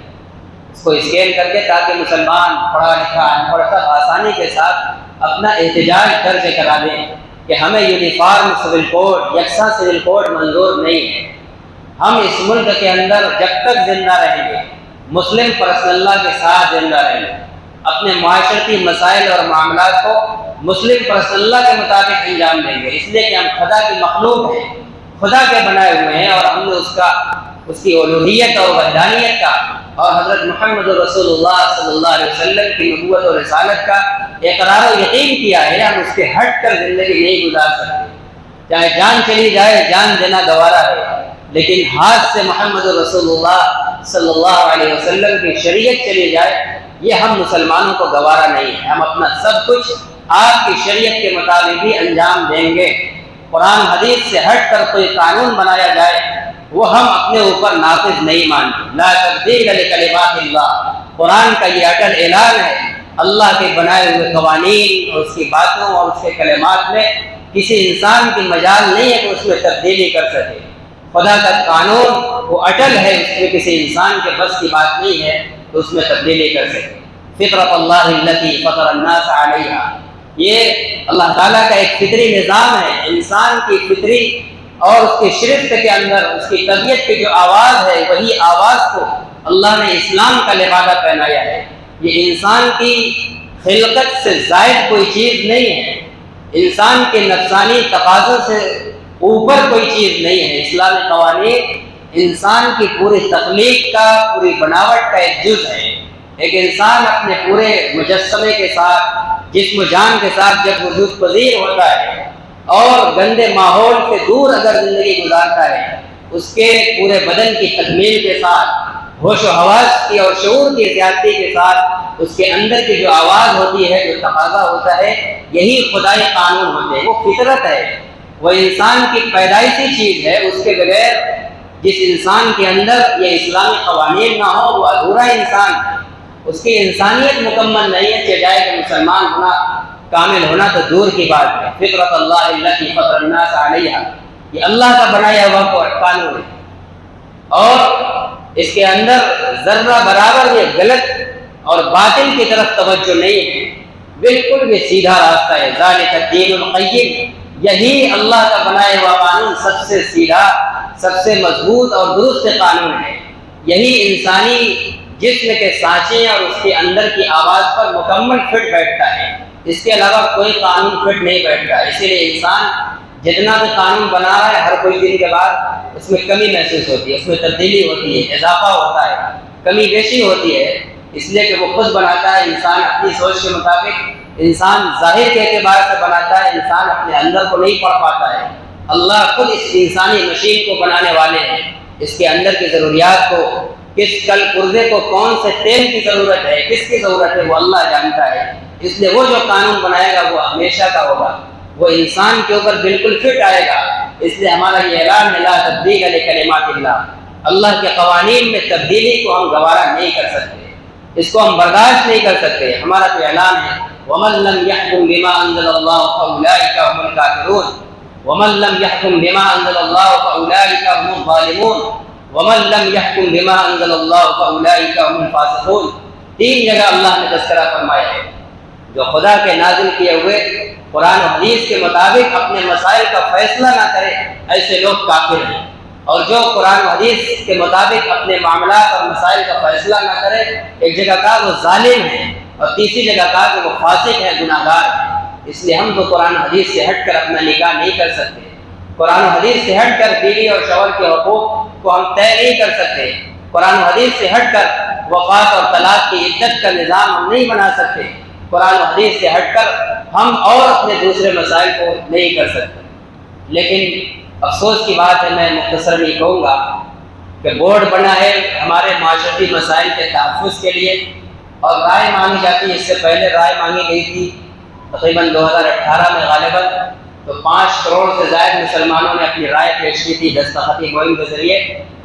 اس کو اسکین کر کے، تاکہ مسلمان پڑھا لکھا انپڑھ سب آسانی کے ساتھ اپنا احتجاج درج کرا دیں کہ ہمیں یونیفارم سول کوڈ، یکساں سول کوڈ منظور نہیں ہے۔ ہم اس ملک کے اندر جب تک زندہ رہیں گے مسلم پرسنل لا کے ساتھ زندہ رہیں گے، اپنے معاشرتی مسائل اور معاملات کو مسلم پرسنل لا کے مطابق انجام دیں گے، اس لیے کہ ہم خدا کی مخلوق ہیں، خدا کے بنائے ہوئے ہیں، اور ہم نے اس کی الوہیت اور وحدانیت کا اور حضرت محمد رسول اللہ صلی اللہ علیہ وسلم کی نبوت اور رسالت کا اقرار و یقین کیا ہے۔ ہم اس کے ہٹ کر زندگی نہیں گزار سکتے۔ چاہے جان چلی جائے جان دینا گوارا ہے، لیکن ہاتھ سے محمد رسول اللہ صلی اللہ علیہ وسلم کی شریعت چلی جائے یہ ہم مسلمانوں کو گوارا نہیں ہے۔ ہم اپنا سب کچھ آپ کی شریعت کے مطابق ہی انجام دیں گے۔ قرآن حدیث سے ہٹ کر کوئی قانون بنایا جائے وہ ہم اپنے اوپر نافذ نہیں مانتے۔ لا تبدیل لکلمات اللہ، قرآن کا یہ اٹل اعلان ہے، اللہ کے بنائے ہوئے قوانین اور اس کی باتوں اور اس کے کلمات میں کسی انسان کی مجال نہیں ہے کہ اس میں تبدیلی کر سکے۔ خدا کا قانون وہ اٹل ہے، اس میں کسی انسان کے بس کی بات نہیں ہے تو اس میں تبدیلی کر سکے۔ فطرت اللہ التی فطر الناس علیہا، یہ اللہ تعالیٰ کا ایک فطری نظام ہے۔ انسان کی فطری اور اس کی شرفت کے اندر اس کی طبیعت کی جو آواز ہے وہی آواز کو اللہ نے اسلام کا لبادہ پہنایا ہے۔ یہ انسان کی خلقت سے زائد کوئی چیز نہیں ہے، انسان کے نفسانی تقاضوں سے اوپر کوئی چیز نہیں ہے۔ اسلامی قوانین انسان کی پوری تخلیق کا، پوری بناوٹ کا ایک جز ہے۔ ایک انسان اپنے پورے مجسمے کے ساتھ، جسم و جان کے ساتھ جب وجود پذیر ہوتا ہے اور گندے ماحول سے دور اگر زندگی گزارتا ہے، اس کے پورے بدن کی تکمیل کے ساتھ، ہوش و حواس کی اور شعور کی زیادتی کے ساتھ اس کے اندر کی جو آواز ہوتی ہے، جو تقاضا ہوتا ہے، یہی خدائی قانون ہوتے ہیں۔ وہ فطرت ہے، وہ انسان کی پیدائشی چیز ہے۔ اس کے بغیر جس انسان کے اندر یہ اسلامی قوانین نہ ہو وہ ادھورا انسان ہے، اس کی انسانیت مکمل نہیں ہے، چاہے کہ مسلمان ہونا، کامل ہونا تو دور کی بات ہے۔ فطرت اللہ التی فطر الناس علیہا، یہ اللہ کا بنایا ہوا قانون ہے، اور اس کے اندر ذرہ برابر یہ غلط اور باطل کی طرف توجہ نہیں ہے، بالکل یہ سیدھا راستہ ہے۔ ذالک الدین القیم، یہی اللہ کا بنایا ہوا قانون سب سے سیدھا، سب سے مضبوط اور درست قانون ہے۔ یہی انسانی جسم کے سانچے اور اس کے اندر کی آواز پر مکمل فٹ بیٹھتا ہے، اس کے علاوہ کوئی قانون فٹ نہیں بیٹھتا۔ اسی لیے انسان جتنا بھی قانون بنا رہا ہے ہر کوئی دن کے بعد اس میں کمی محسوس ہوتی ہے، اس میں تبدیلی ہوتی ہے، اضافہ ہوتا ہے، کمی بیشی ہوتی ہے، اس لیے کہ وہ خود بناتا ہے۔ انسان اپنی سوچ کے مطابق، انسان ظاہر کے اعتبار سے بناتا ہے، انسان اپنے اندر کو نہیں پڑھ پاتا ہے۔ اللہ خود اس انسانی مشین کو بنانے والے ہیں، اس کے اندر کی ضروریات کو، کس کل پرزے کو کون سے تیل کی ضرورت ہے، کس کی ضرورت ہے، وہ اللہ جانتا ہے۔ اس لیے وہ جو قانون بنائے گا وہ ہمیشہ کا ہوگا، وہ انسان کے اوپر بالکل فٹ آئے گا۔ اس لیے ہمارا یہ اعلان ہے لا تبدیل لکلمات اللہ، اللہ کے قوانین میں تبدیلی کو ہم گوارا نہیں کر سکتے، اس کو ہم برداشت نہیں کر سکتے۔ ہمارا تو اعلان ہے وَمَن لَّمْ يَحْكُم بِمَا أَنزَلَ اللَّهُ فَأُولَٰئِكَ هُمُ الْكَافِرُونَ وَمَن لَّمْ يَحْكُم بِمَا أَنزَلَ اللَّهُ فَأُولَٰئِكَ هُمُ الظَّالِمُونَ وَمَن لَّمْ يَحْكُم بِمَا أَنزَلَ اللَّهُ فَأُولَٰئِكَ هُمُ الْفَاسِقُونَ۔ تین جگہ اللہ نے تذکرہ فرمایا ہے، جو خدا کے نازل کیے ہوئے قرآن و حدیث کے مطابق اپنے مسائل کا فیصلہ نہ کرے ایسے لوگ کافر ہیں، اور جو قرآن و حدیث کے مطابق اپنے معاملات اور مسائل کا فیصلہ نہ کرے، ایک جگہ کہا وہ ظالم ہے اور تیسری جگہ کہا کہ وہ فاسق ہے، گناہ گار ہے۔ اس لیے ہم تو قرآن و حدیث سے ہٹ کر اپنا نکاح نہیں کر سکتے، قرآن و حدیث سے ہٹ کر بیوی اور شوہر کے حقوق کو ہم طے نہیں کر سکتے، قرآن و حدیث سے ہٹ کر وفات اور طلاق کی عدت کا نظام ہم نہیں بنا سکتے، قرآن و حدیث سے ہٹ کر ہم اور اپنے دوسرے مسائل کو نہیں کر سکتے۔ لیکن افسوس کی بات ہے، میں مختصر نہیں کہوں گا کہ بورڈ بنا ہے ہمارے معاشرتی مسائل کے تحفظ کے لیے، اور رائے مانگی جاتی ہے۔ اس سے پہلے رائے مانگی گئی تھی تقریباً 2018 میں غالباً، تو 5 کروڑ سے زائد مسلمانوں نے اپنی رائے پیش کی تھی دستخطی مہم کے ذریعے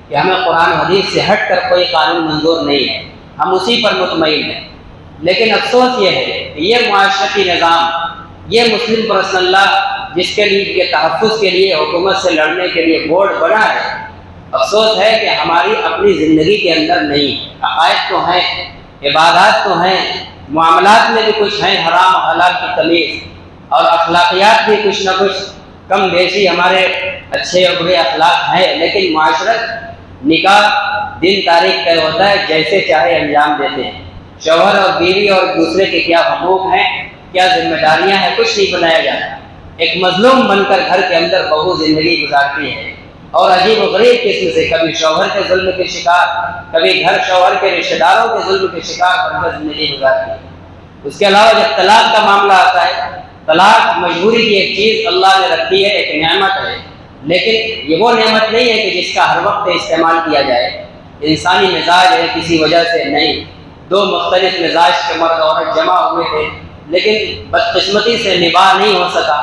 کہ ہمیں قرآن و حدیث سے ہٹ کر کوئی قانون منظور نہیں ہے، ہم اسی پر مطمئن ہیں۔ لیکن افسوس یہ ہے کہ یہ معاشرتی نظام، یہ مسلم پرسنل لا جس کے لیے کے تحفظ کے لیے حکومت سے لڑنے کے لیے بورڈ بنا ہے، افسوس ہے کہ ہماری اپنی زندگی کے اندر نہیں ہے۔ عقائد تو ہیں، عبادات تو ہیں، معاملات میں بھی کچھ ہیں حرام و حلال کی تمیز، اور اخلاقیات بھی کچھ نہ کچھ کم بیشی ہمارے اچھے اور برے اخلاق ہیں، لیکن معاشرت نکاح دن تاریخ طے ہوتا ہے، جیسے چاہے انجام دیتے ہیں۔ شوہر اور بیوی اور دوسرے کے کیا حقوق ہیں، کیا ذمہ داریاں ہیں، کچھ نہیں بنایا جاتا۔ ایک مظلوم بن کر گھر کے اندر بہو زندگی گزارتی ہے، اور عجیب و غریب قسم سے کبھی شوہر کے ظلم کے شکار، کبھی گھر شوہر کے رشتہ داروں کے ظلم کے شکار بن کر زندگی گزارتی ہے۔ اس کے علاوہ جب طلاق کا معاملہ آتا ہے طلاق مجبوری کی ایک چیز اللہ نے رکھی ہے، ایک نعمت ہے، لیکن یہ وہ نعمت نہیں ہے کہ جس کا ہر وقت استعمال کیا جائے۔ انسانی مزاج ہے، کسی وجہ سے نہیں، دو مختلف مزاج کے مرد عورت جمع ہوئے تھے، لیکن بدقسمتی سے نباہ نہیں ہو سکا،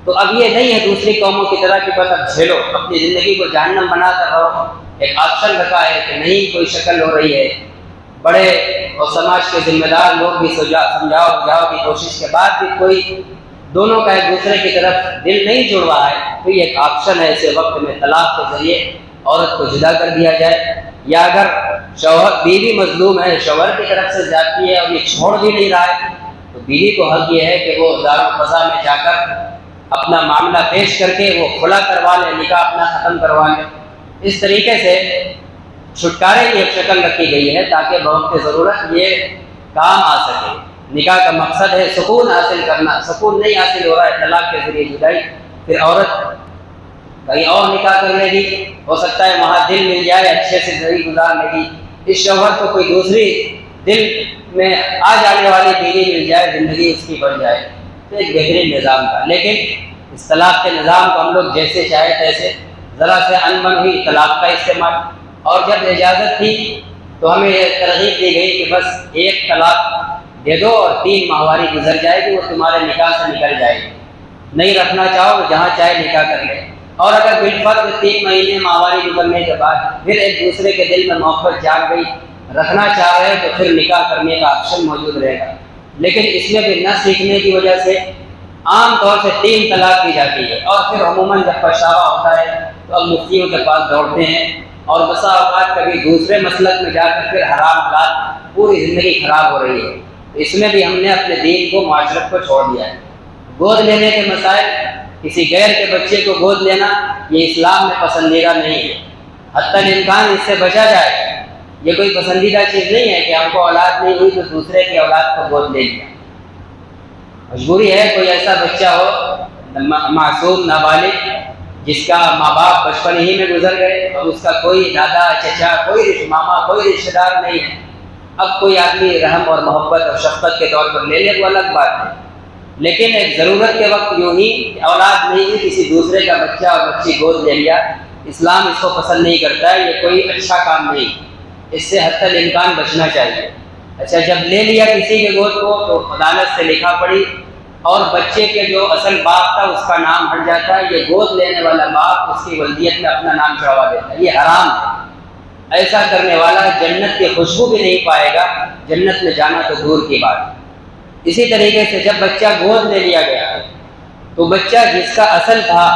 تو اب یہ نہیں ہے دوسری قوموں کی طرح کہ بس اب جھیلو، اپنی زندگی کو جہنم بنا کر رہو۔ ایک آپشن رکھا ہے کہ نہیں کوئی شکل ہو رہی ہے، بڑے اور سماج کے ذمہ دار لوگ بھی سمجھاؤ بجھاؤ کی کوشش کے بعد بھی کوئی دونوں کا ایک دوسرے کی طرف دل نہیں جڑ رہا ہے، تو یہ ایک آپشن ہے ایسے وقت میں طلاق کے ذریعے عورت کو جدا کر دیا جائے، یا اگر شوہر بیوی مظلوم ہے، شوہر کی طرف سے زیادتی ہے اور یہ چھوڑ بھی نہیں رہا ہے، تو بیوی کو حق یہ ہے کہ وہ دارالقضا میں جا کر اپنا معاملہ پیش کر کے وہ خلا کروا لے، نکاح اپنا ختم کروا لے۔ اس طریقے سے چھٹکارے کی ایک شکل رکھی گئی ہے تاکہ بوقت ضرورت یہ کام آ سکے۔ نکاح کا مقصد ہے سکون حاصل کرنا، سکون نہیں حاصل ہو رہا ہے طلاق کے ذریعے جدائی، پھر عورت کہیں اور نکاح کر لے گی، ہو سکتا ہے وہاں دل مل جائے، اچھے سے زندگی گزار لے گی، اس شوہر کو کوئی دوسری دل میں آ جانے والی بیوی مل جائے، زندگی اس کی بڑھ جائے، تو ایک بہترین نظام تھا۔ لیکن اس طلاق کے نظام کو ہم لوگ جیسے چاہے تیسے، ذرا سے انبن ہوئی طلاق کا استعمال، اور جب اجازت تھی تو ہمیں یہ ترغیب دی گئی کہ بس ایک طلاق دے دو اور 3 ماہواری گزر جائے گی، وہ تمہارے نکاح سے نکل جائے گی، نہیں رکھنا چاہو جہاں چاہے نکاح کر لے، اور اگر بالفرض 3 مہینے ماہواری گزرنے کے بعد پھر ایک دوسرے کے دل میں محبت جاگ گئی، رکھنا چاہ رہے تو پھر نکاح کرنے کا آپشن موجود رہے گا۔ لیکن اس میں بھی نہ سیکھنے کی وجہ سے عام طور سے 3 طلاق دی جاتی ہے، اور پھر عموماً جب پچھتاوا ہوتا ہے تو اب مفتیوں کے پاس دوڑتے ہیں، اور بسا اوقات کبھی دوسرے مسلک میں جا کر پھر حرام حالات پوری زندگی خراب ہو رہی ہے۔ اس میں بھی ہم نے اپنے دین کو، معاشرت کو چھوڑ دیا ہے۔ گود لینے کے مسائل، کسی غیر کے بچے کو گود لینا یہ اسلام میں پسندیدہ نہیں ہے، حتی الامکان اس سے بچا جائے۔ یہ کوئی پسندیدہ چیز نہیں ہے کہ ہم کو اولاد نہیں ہوئی تو دوسرے کی اولاد کو گود لے لیا۔ مجبوری ہے کوئی ایسا بچہ ہو معصوم نابالغ جس کا ماں باپ بچپن ہی میں گزر گئے اور اس کا کوئی دادا چچا، کوئی ماما، کوئی رشتہ دار نہیں ہے، اب کوئی آدمی رحم اور محبت اور شفقت کے طور پر لے لے وہ الگ بات ہے، لیکن ایک ضرورت کے وقت یوں ہی اولاد نہیں ہوئی کسی دوسرے کا بچہ اور بچی گود لے لیا، اسلام اس کو پسند نہیں کرتا ہے، یہ کوئی اچھا کام نہیں، اس سے حتی الامکان بچنا چاہیے۔ اچھا جب لے لیا کسی کے گود کو تو عدالت سے لکھا پڑی، اور بچے کے جو اصل باپ تھا اس کا نام ہٹ جاتا ہے، یہ گود لینے والا باپ اس کی ولدیت میں اپنا نام چڑھوا دیتا ہے، یہ حرام ہے۔ ایسا کرنے والا جنت کی خوشبو بھی نہیں پائے گا، جنت میں جانا تو دور کی بات۔ اسی طریقے سے جب بچہ گود لے لیا گیا تو بچہ جس کا اصل تھا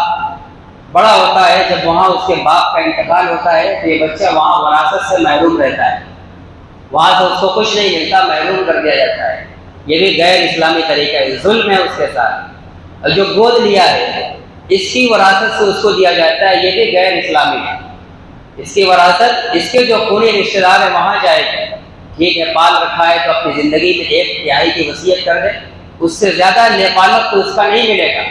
بڑا ہوتا ہے، جب وہاں اس کے باپ کا انتقال ہوتا ہے تو یہ بچہ وہاں وراثت سے محروم رہتا ہے، وہاں سے اس کو کچھ نہیں ملتا، محروم کر دیا جاتا ہے۔ یہ بھی غیر اسلامی طریقہ ہے، ظلم ہے اس کے ساتھ۔ اور جو گود لیا ہے اس کی وراثت سے اس کو دیا جاتا ہے، یہ بھی غیر اسلامی ہے۔ اس کی وراثت اس کے جو خونی رشتہ دار ہے وہاں جائے گا، ٹھیک ہے پال رکھا ہے تو اپنی زندگی میں 1/3 کی وصیت کر دے، اس سے زیادہ پالک تو اس کا نہیں ملے گا۔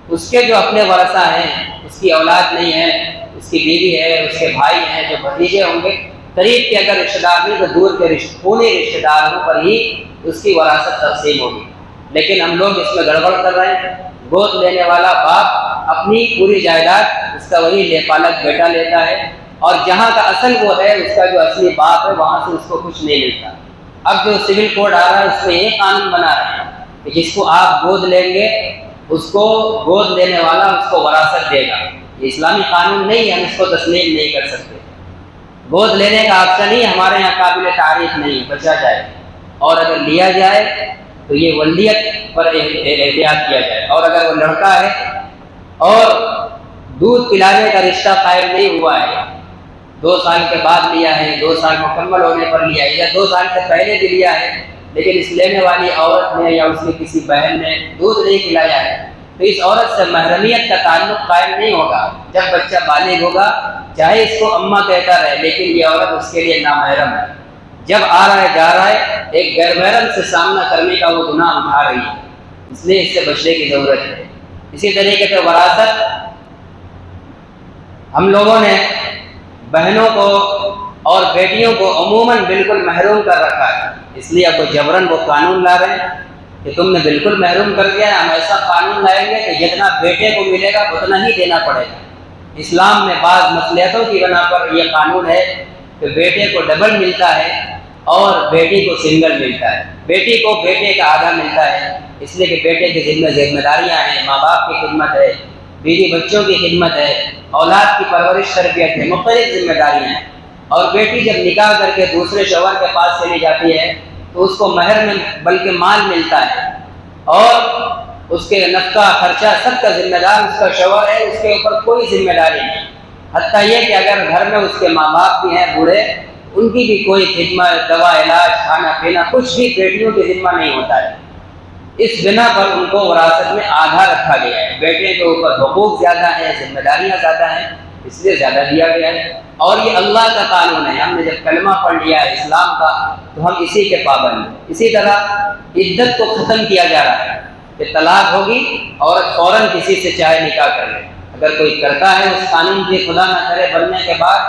اس کے جو اپنے ورثہ ہیں، اس کی اولاد نہیں ہے، اس کی بیوی ہے، اس کے بھائی ہیں، جو بھتیجے ہوں گے، قریب کے اگر رشتہ دار نہیں تو دور کے خونی رشتہ داروں پر ہی اس کی وراثت تقسیم ہوگی۔ لیکن ہم لوگ اس میں گڑبڑ کر رہے ہیں، گود لینے والا باپ اپنی پوری جائیداد اس کا وہی لے پالک بیٹا لیتا ہے، اور جہاں کا اصل وہ ہے اس کا جو اصلی باپ ہے وہاں سے اس کو کچھ نہیں ملتا۔ اب جو سول کوڈ آ رہا ہے اس میں یہ قانون بنا رہے ہیں کہ جس کو آپ گود لیں گے اس کو گود لینے والا اس کو وراثت دے گا۔ یہ اسلامی قانون نہیں ہے، ہم اس کو تسلیم نہیں کر سکتے۔ گود لینے کا آپشن ہی ہمارے یہاں قابل تعریف نہیں، بچا جائے، اور اگر لیا جائے تو یہ ولدیت پر احتیاط کیا جائے، اور اگر وہ لڑکا ہے اور دودھ پلانے کا رشتہ قائم نہیں ہوا ہے، 2 سال کے بعد لیا ہے، 2 سال مکمل ہونے پر لیا ہے، یا 2 سال سے پہلے بھی لیا ہے، لیکن اس لینے والی عورت نے یا اس کی کسی بہن نے دودھ نہیں پلایا ہے، تو اس عورت سے محرمیت کا تعلق قائم نہیں ہوگا۔ جب بچہ بالغ ہوگا چاہے اس کو اماں کہتا رہے، لیکن یہ عورت اس کے لیے نامحرم ہے۔ جب آ رہا ہے جا رہا ہے ایک غیر محرم سے سامنا کرنے کا وہ گناہ اٹھا رہی ہے، اس لیے اس سے بچنے کی ضرورت ہے۔ اسی طریقے سے وراثت ہم لوگوں نے بہنوں کو اور بیٹیوں کو عموماً بالکل محروم کر رکھا ہے، اس لیے اب وہ جبراً وہ قانون لا رہے ہیں کہ تم نے بالکل محروم کر دیا، ہم ایسا قانون لائیں گے کہ جتنا بیٹے کو ملے گا اتنا ہی دینا پڑے گا۔ اسلام میں بعض مصلحتوں کی بنا پر یہ قانون ہے کہ بیٹے کو ڈبل ملتا ہے اور بیٹی کو سنگل ملتا ہے۔ بیٹی کو بیٹے کا آدھا ملتا ہے، اس لیے کہ بیٹے کی ذمہ داریاں ہیں، ماں باپ کی خدمت ہے، بیوی بچوں کی خدمت ہے، اولاد کی پرورش تربیت ہے، مختلف ذمہ داریاں ہیں۔ اور بیٹی جب نکاح کر کے دوسرے شوہر کے پاس چلی جاتی ہے تو اس کو مہر میں بلکہ مال ملتا ہے، اور اس کے نفقہ خرچہ سب کا ذمہ دار اس کا شوہر ہے، اس کے اوپر کوئی ذمہ داری نہیں۔ حتیٰ یہ کہ اگر گھر میں اس کے ماں باپ بھی ہیں بوڑھے، ان کی بھی کوئی خدمت، دوا، علاج، کھانا پینا کچھ بھی بیٹیوں کے ذمہ نہیں ہوتا ہے۔ اس بنا پر ان کو وراثت میں آدھا رکھا گیا ہے۔ بیٹے کے اوپر حقوق زیادہ ہیں، ذمہ داریاں زیادہ ہیں، اس لیے زیادہ دیا گیا ہے۔ اور یہ اللہ کا قانون ہے۔ ہم نے جب کلمہ پڑھ لیا ہے اسلام کا تو ہم اسی کے پابند ہیں۔ اسی طرح عدت کو ختم کیا جا رہا ہے کہ طلاق ہوگی، عورت فوراً کسی سے چاہے نکاح کر لے۔ اگر کوئی کرتا ہے اس قانون کی خدا نہ کرے بننے کے بعد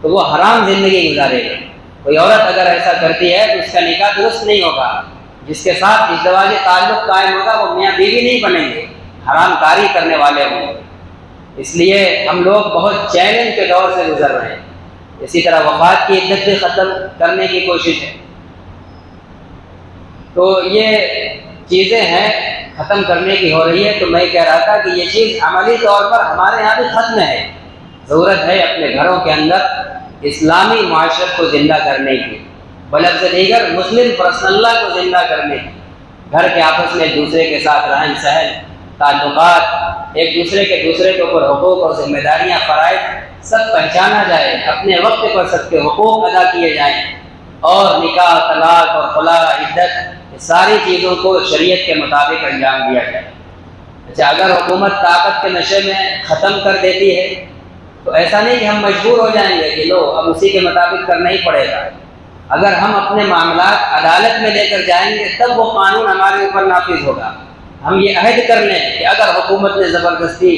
تو وہ حرام زندگی گزارے گا۔ کوئی عورت اگر ایسا کرتی ہے تو اس کا نکاح درست نہیں ہوگا۔ جس کے ساتھ ازدواجی تعلق قائم ہوگا وہ میاں بیوی نہیں بنیں گے، حرام کاری کرنے والے ہوں گے۔ اس لیے ہم لوگ بہت چیلنج کے دور سے گزر رہے ہیں۔ اسی طرح وفات کی عدت بھی ختم کرنے کی کوشش ہے۔ تو یہ چیزیں ہیں ختم کرنے کی ہو رہی ہے۔ تو میں کہہ رہا تھا کہ یہ چیز عملی طور پر ہمارے یہاں بھی ختم ہے۔ ضرورت ہے اپنے گھروں کے اندر اسلامی معاشرت کو زندہ کرنے کی، بلفظ دیگر مسلم پرسنل لا کو زندہ کرنے کی۔ گھر کے آپس میں ایک دوسرے کے ساتھ رہن سہن، تعلقات، ایک دوسرے کے اوپر حقوق اور ذمہ داریاں، فرائض سب پہچانا جائے، اپنے وقت پر سب کے حقوق ادا کیے جائیں، اور نکاح، طلاق اور خلا، عدت، ساری چیزوں کو شریعت کے مطابق انجام دیا جائے۔ اچھا، اگر حکومت طاقت کے نشے میں ختم کر دیتی ہے تو ایسا نہیں کہ ہم مجبور ہو جائیں گے کہ لو اب اسی کے مطابق کرنا ہی پڑے گا۔ اگر ہم اپنے معاملات عدالت میں لے کر جائیں گے تب وہ قانون ہمارے اوپر نافذ ہوگا۔ ہم یہ عہد کر لیں کہ اگر حکومت نے زبردستی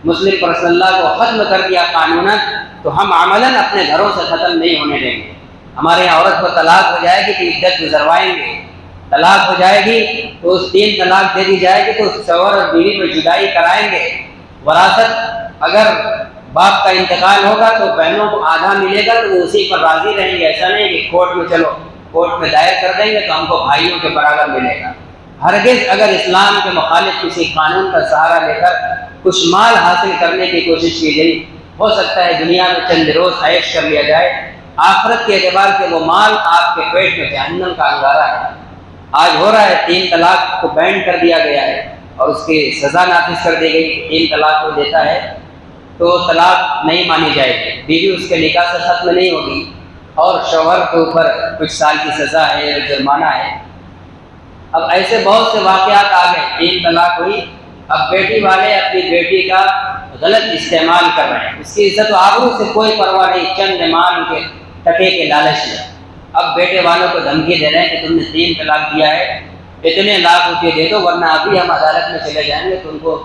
مسلم پرسنل لا کو ختم کر دیا قانوناً تو ہم عملاً اپنے گھروں سے ختم نہیں ہونے دیں گے۔ ہمارے یہاں عورت کو طلاق ہو جائے گی تو عدت گزروائیں گے، طلاق ہو جائے گی تو اس 3 طلاق دے دی جائے گی تو شوہر اور بیوی میں جدائی کرائیں گے۔ وراثت اگر باپ کا انتقال ہوگا تو بہنوں کو آدھا ملے گا تو وہ اسی پر راضی رہیں گے۔ ایسا نہیں کہ کورٹ میں چلو کورٹ میں دائر کر دیں گے تو ہم کو بھائیوں کے برابر ملے گا۔ ہرگز اگر اسلام کے مخالف کسی قانون کا سہارا لے کر کچھ مال حاصل کرنے کی کوشش کی گئی، ہو سکتا ہے دنیا میں چند روز عیش کر لیا جائے، آخرت کے اعتبار سے وہ مال آپ کے پیٹ میں جہنم کا انگارہ ہے۔ آج ہو رہا ہے 3 طلاق کو بین کر دیا گیا ہے اور اس کی سزا نافذ کر دی گئی۔ 3 طلاق کو دیتا ہے تو طلاق نہیں مانی جائے گی، بیوی اس کے نکاح سے ختم نہیں ہوگی، اور شوہر کے اوپر کچھ سال کی سزا ہے، جرمانہ ہے۔ اب ایسے بہت سے واقعات آ گئے، 3 طلاق ہوئی، اب بیٹی والے اپنی بیٹی کا غلط استعمال کر رہے ہیں، اس کی عزت و آبرو سے کوئی پرواہ نہیں، چند مال کے ٹکے کے لالچ میں اب بیٹے والوں کو دھمکی دے رہے ہیں کہ تم نے 3 طلاق دیا ہے، اتنے لاکھ روپے دے دو ورنہ ابھی ہم عدالت میں چلے جائیں گے، تم کو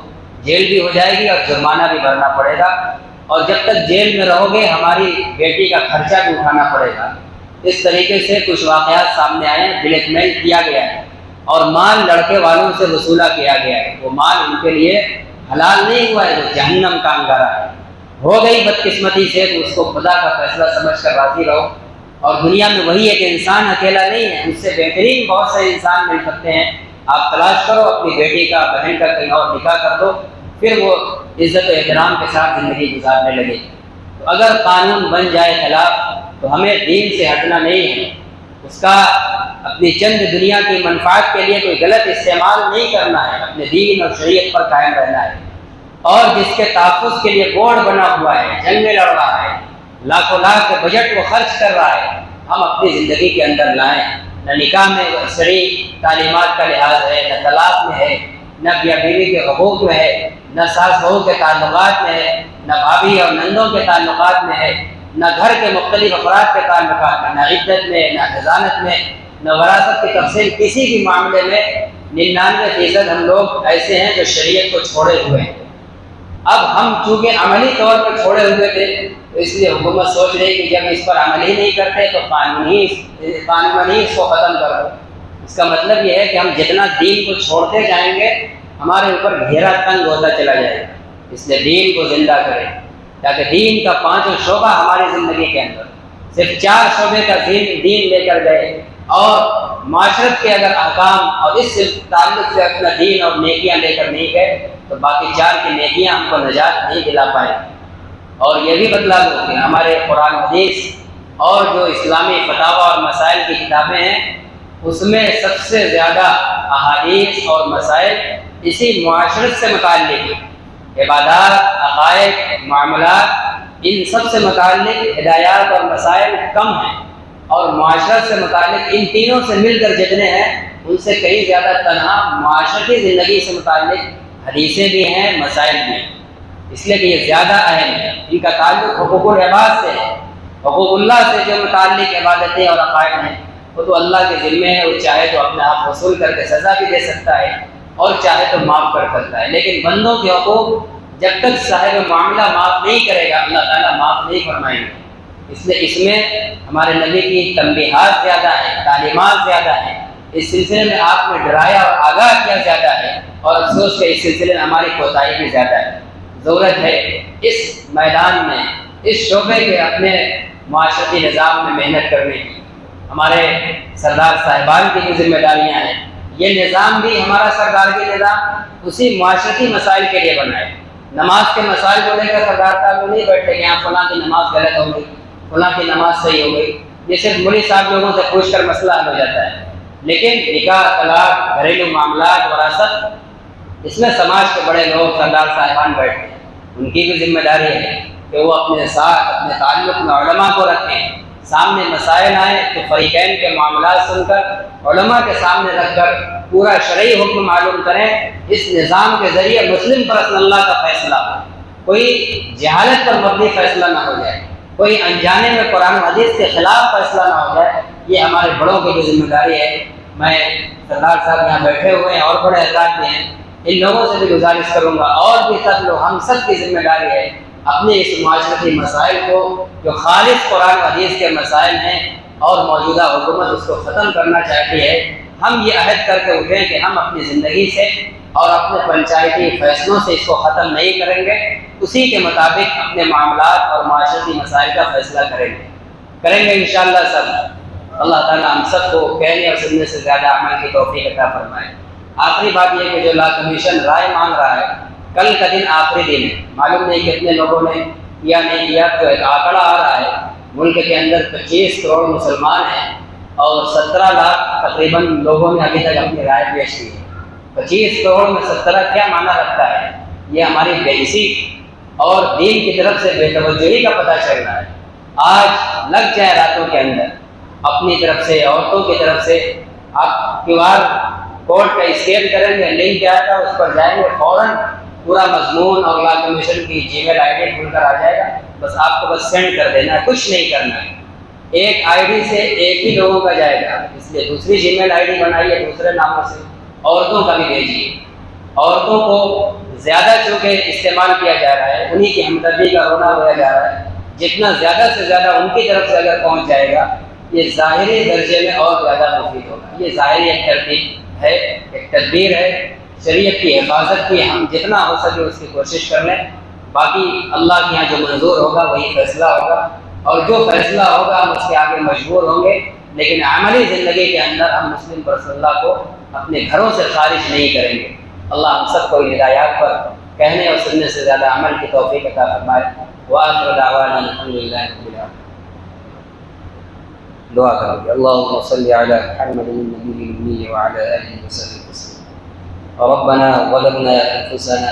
جیل بھی ہو جائے گی اور جرمانہ بھی بھرنا پڑے گا، اور جب تک جیل میں رہو گے ہماری بیٹی کا خرچہ بھی اٹھانا پڑے گا۔ اس طریقے سے کچھ واقعات سامنے آئے ہیں، بلیک میل کیا گیا ہے اور مال لڑکے والوں سے وصولہ کیا گیا ہے۔ وہ مال ان کے لیے حلال نہیں ہوا ہے، وہ جہنم کا انگارہ ہے۔ ہو گئی بدقسمتی سے تو اس کو خدا کا فیصلہ سمجھ کر راضی رہو، اور دنیا میں وہی ایک انسان اکیلا نہیں ہے، اس سے بہترین بہت سے انسان مل سکتے ہیں۔ آپ تلاش کرو، اپنی بیٹی کا، بہن کا کہیں اور نکاح کر دو، پھر وہ عزت و احترام کے ساتھ زندگی گزارنے لگے۔ تو اگر قانون بن جائے خلاف تو ہمیں دین سے ہٹنا نہیں ہے، اس کا اپنی چند دنیا کی منفعت کے لیے کوئی غلط استعمال نہیں کرنا ہے، اپنے دین اور شریعت پر قائم رہنا ہے۔ اور جس کے تحفظ کے لیے بورڈ بنا ہوا ہے، جنگیں لڑ رہا ہے، لاکھوں لاکھ بجٹ وہ خرچ کر رہا ہے، ہم اپنی زندگی کے اندر لائیں۔ نہ نکاح میں شرعی تعلیمات کا لحاظ ہے، نہ طلاق میں ہے، نہ میاں بیوی کے حقوق میں ہے، نہ ساس بہو کے تعلقات میں ہے، نہ بھابھی اور نندوں کے تعلقات میں ہے، نہ گھر کے مختلف افراد کے تعلقات میں، نہ عدت میں، نہ حضانت میں، نہ وراثت کی تقسیم، کسی بھی معاملے میں 99% ہم لوگ ایسے ہیں جو شریعت کو چھوڑے ہوئے ہیں۔ اب ہم چونکہ عملی طور پر چھوڑے ہوئے تھے تو اس لیے حکومت سوچ رہی کہ جب اس پر عمل ہی نہیں کرتے تو قانون ہی اس کو ختم کر دو۔ اس کا مطلب یہ ہے کہ ہم جتنا دین کو چھوڑتے جائیں گے ہمارے اوپر گھیرا تنگ ہوتا چلا جائے گا۔ اس لیے دین کو زندہ کریں تاکہ دین کا 5 شعبہ ہماری زندگی کے اندر، صرف 4 شعبے کا دین لے کر گئے اور معاشرت کے اگر احکام اور اس سے تعلق سے اپنا دین اور نیکیاں لے کر نہیں گئے تو باقی 4 کی نیکیاں ہم کو نجات نہیں دلا پائیں۔ اور یہ بھی بتلا دو کہ ہمارے قرآن حدیث اور جو اسلامی فتاوی اور مسائل کی کتابیں ہیں اس میں سب سے زیادہ احادیث اور مسائل اسی معاشرت سے متعلق، عبادات، عقائد، معاملات، ان سب سے متعلق ہدایات اور مسائل کم ہیں، اور معاشرت سے متعلق ان تینوں سے مل کر جتنے ہیں ان سے کئی زیادہ تنہا معاشرتی زندگی سے متعلق حدیثیں بھی ہیں، مسائل بھی ہیں، اس لیے کہ یہ زیادہ اہم ہے۔ ان کا تعلق حقوق العباد سے ہے، حقوق اللہ سے جو متعلق عبادتیں اور عقائد ہیں وہ تو اللہ کے ذمے ہے، وہ چاہے تو اپنے آپ وصول کر کے سزا بھی دے سکتا ہے اور چاہے تو معاف کر سکتا ہے، لیکن بندوں کے حقوق جب تک صاحب معاملہ معاف نہیں کرے گا اللہ تعالیٰ معاف نہیں فرمائیں گے۔ اس لیے اس میں ہمارے نبی کی تنبیہات زیادہ ہیں، تعلیمات زیادہ ہیں، اس سلسلے میں آپ نے ڈرایا اور آگاہ کیا زیادہ ہے، اور افسوس کہ اس سلسلے میں ہماری کوتاہی بھی زیادہ ہے۔ ضرورت ہے اس میدان میں، اس شعبے کے اپنے معاشرتی نظام میں محنت کرنے کی۔ ہمارے سردار صاحبان کی بھی ذمہ داریاں ہیں، یہ نظام بھی ہمارا سرکار کی نظام اسی معاشرتی مسائل کے لیے بنا ہے۔ نماز کے مسائل کو لے کر سردار صاحب نہیں بیٹھے کہ یہاں فلاں کی نماز غلط ہو گئی، فلاں کی نماز صحیح ہو گئی، یہ صرف مولوی صاحب لوگوں سے پوچھ کر مسئلہ حل ہو جاتا ہے، لیکن نکاح، طلاق، گھریلو معاملات، وراثت، اس میں سماج کے بڑے لوگ سردار صاحبان بیٹھتے ہیں، ان کی بھی ذمہ داری ہے کہ وہ اپنے ساتھ اپنے تعلق میں علماء کو رکھیں، سامنے مسائل آئیں تو فریقین کے معاملات سن کر علماء کے سامنے رکھ کر پورا شرعی حکم معلوم کریں۔ اس نظام کے ذریعے مسلم پر رسول اللہ کا فیصلہ ہو، کوئی جہالت پر مبنی فیصلہ نہ ہو جائے، کوئی انجانے میں قرآن و حدیث کے خلاف فیصلہ نہ ہو جائے، یہ ہمارے بڑوں کی بھی ذمہ داری ہے۔ میں سردار صاحب یہاں بیٹھے ہوئے ہیں اور بڑے حضرات بھی ہیں، ان لوگوں سے بھی گزارش کروں گا اور بھی سب لوگ، ہم سب کی ذمہ داری ہے اپنے اس معاشرتی مسائل کو جو خالص قرآن و حدیث کے مسائل ہیں اور موجودہ حکومت اس کو ختم کرنا چاہتی ہے، ہم یہ عہد کر کے اٹھیں کہ ہم اپنی زندگی سے اور اپنے پنچایتی فیصلوں سے اس کو ختم نہیں کریں گے، اسی کے مطابق اپنے معاملات اور معاشرتی مسائل کا فیصلہ کریں گے انشاءاللہ سب۔ اللہ تعالیٰ ہم سب کو کہنے اور سننے سے زیادہ عمل کی توفیق عطا فرمائے۔ آخری بات یہ کہ جو لا کمیشن رائے مانگ رہا ہے، کل کا دن آخری دن ہے، معلوم نہیں کتنے لوگوں نے کیا نہیں کیا، تو ایک آنکڑا آ رہا ہے ملک کے اندر 25 کروڑ مسلمان ہیں اور 17 لاکھ تقریباً لوگوں نے ابھی تک اپنی رائے پیش کی ہے۔ 25 کروڑ میں 17 کیا معنی رکھتا ہے؟ یہ ہماری بے حسی اور دین کی طرف سے بے توجہی کا پتہ چل رہا ہے۔ آج لگ جائے راتوں کے اندر اپنی طرف سے، عورتوں کی طرف سے، آپ QR کوڈ کا اسکین کریں گے، لنک آئے گا، اس پر جائیں گے، فوراً پورا مضمون اور لا کمیشن کی Gmail ID کھل کر آ جائے گا، بس آپ کو بس سینڈ کر دینا ہے، کچھ نہیں کرنا ہے۔ ایک ID سے ایک ہی لوگوں کا جائے گا، اس لیے دوسری Gmail ID بنائیے دوسرے ناموں سے، عورتوں کا بھی بھیجیے۔ عورتوں کو زیادہ چونکہ استعمال کیا جا رہا ہے، انہی کی ہمدردی کا رونا ہوا جا رہا ہے، جتنا زیادہ سے زیادہ ان کی طرف سے اگر پہنچ جائے گا یہ ظاہری درجے میں اور زیادہ مفید ہوگا۔ یہ ظاہری ایک ترتیب ہے، ایک تدبیر ہے، شریعت کی حفاظت کی ہم جتنا ہو سکے اس کی کوشش کر لیں، باقی اللہ کے یہاں جو منظور ہوگا وہی فیصلہ ہوگا، اور جو فیصلہ ہوگا ہم اس کے آگے مجبور ہوں گے، لیکن عملی زندگی کے اندر ہم مسلم رسول اللہ کو اپنے گھروں سے خارج نہیں کریں گے۔ اللہ ہم سب کو ہدایات پر کہنے اور سننے سے زیادہ عمل کی توفیق عطا فرمائے۔ وآخر دعوانا الحمدللہ رب العالمین۔ دعا کرو گے اللہم صلی علی محمد النبی الأمی وعلی آلہ وصحبہ وسلم۔ ربنا ظلمنا انفسنا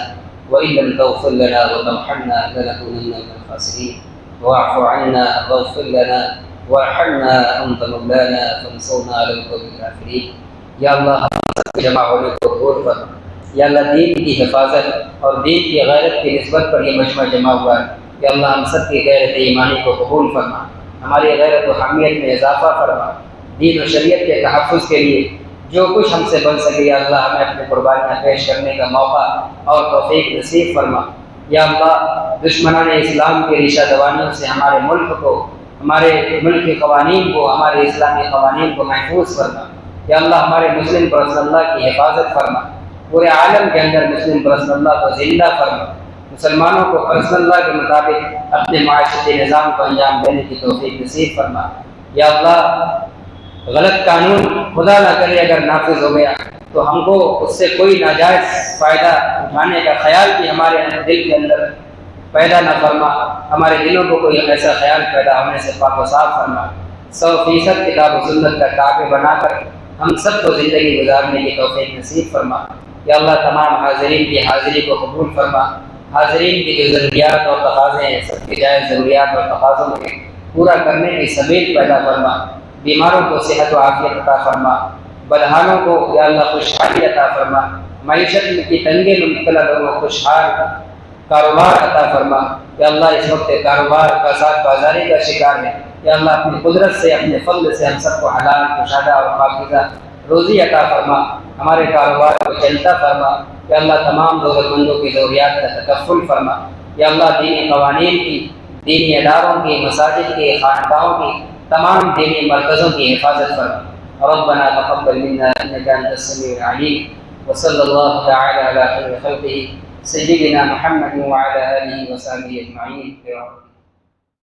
وإن لم تغفر لنا وترحمنا لنكونن من الخاسرين واعف عنا واغفر لنا وارحمنا أنت مولانا فانصرنا على القوم الكافرين۔ یا اللہ ہم جمع ہونے کو قبول فرما، یا اللہ دین کی حفاظت اور دین کی غیرت کی نسبت پر یہ مجمع جمع ہوا ہے، یا اللہ ہم سب کی غیرت ایمانی کو قبول فرما، ہماری غیرت و حمیت میں اضافہ فرما، دین و شریعت کے تحفظ کے لیے جو کچھ ہم سے بن سکے یا اللہ ہمیں اپنے قربانیاں پیش کرنے کا موقع اور توفیق نصیب فرما۔ یا اللہ دشمنان اسلام کی ریشہ دوانیوں سے ہمارے ملک کو، ہمارے ملک کے قوانین کو، ہمارے اسلامی قوانین کو محفوظ فرما۔ یا اللہ ہمارے مسلم پر رسول اللہ کی حفاظت فرما، پورے عالم کے اندر مسلم پر رسول اللہ کو زندہ فرما، مسلمانوں کو رسول اللہ کے مطابق اپنے معاشرتی نظام کو انجام دینے کی توفیق نصیب فرما۔ یا اللہ غلط قانون خدا نہ کرے اگر نافذ ہو گیا تو ہم کو اس سے کوئی ناجائز فائدہ اٹھانے کا خیال بھی ہمارے دل کے اندر پیدا نہ فرما، ہمارے دلوں کو کوئی ایسا خیال پیدا ہونے سے پاک و صاف فرما۔ 100% کتاب و سنت کا تابع بنا کر ہم سب کو زندگی گزارنے کی توفیق نصیب فرما۔ یا اللہ تمام حاضرین کی حاضری کو قبول فرما، حاضرین کی جو ضروریات اور تقاضے ہیں سب کی جائز ضروریات اور تقاضوں کو پورا کرنے کی سبیل پیدا فرما، بیماروں کو صحت و عافیت عطا فرما، بدحالوں کو یا اللہ خوشحالی عطا فرما، معیشت کی تنگی میں مبتلا لوگوں کو خوشحال کاروبار عطا فرما۔ یا اللہ اس وقت کاروبار فساد بازاری کا شکار ہے، یا اللہ اپنی قدرت سے اپنے فضل سے ہم سب کو حلال کشادہ اور پاکیزہ روزی عطا فرما، ہمارے کاروبار کو چلتا فرما۔ یا اللہ تمام ضرورت مندوں کی ضروریات کا تکفل فرما۔ یا اللہ دینی قوانین کی، دینی اداروں کی، مساجد کی، خانقاہوں کی، تمام دینی مرکزوں کی حفاظت فرما۔ ربنا تقبل منا انك انت السميع العليم وصلى الله تعالى على خير خلقه سيدنا محمد وعلى اله وصحبه اجمعين.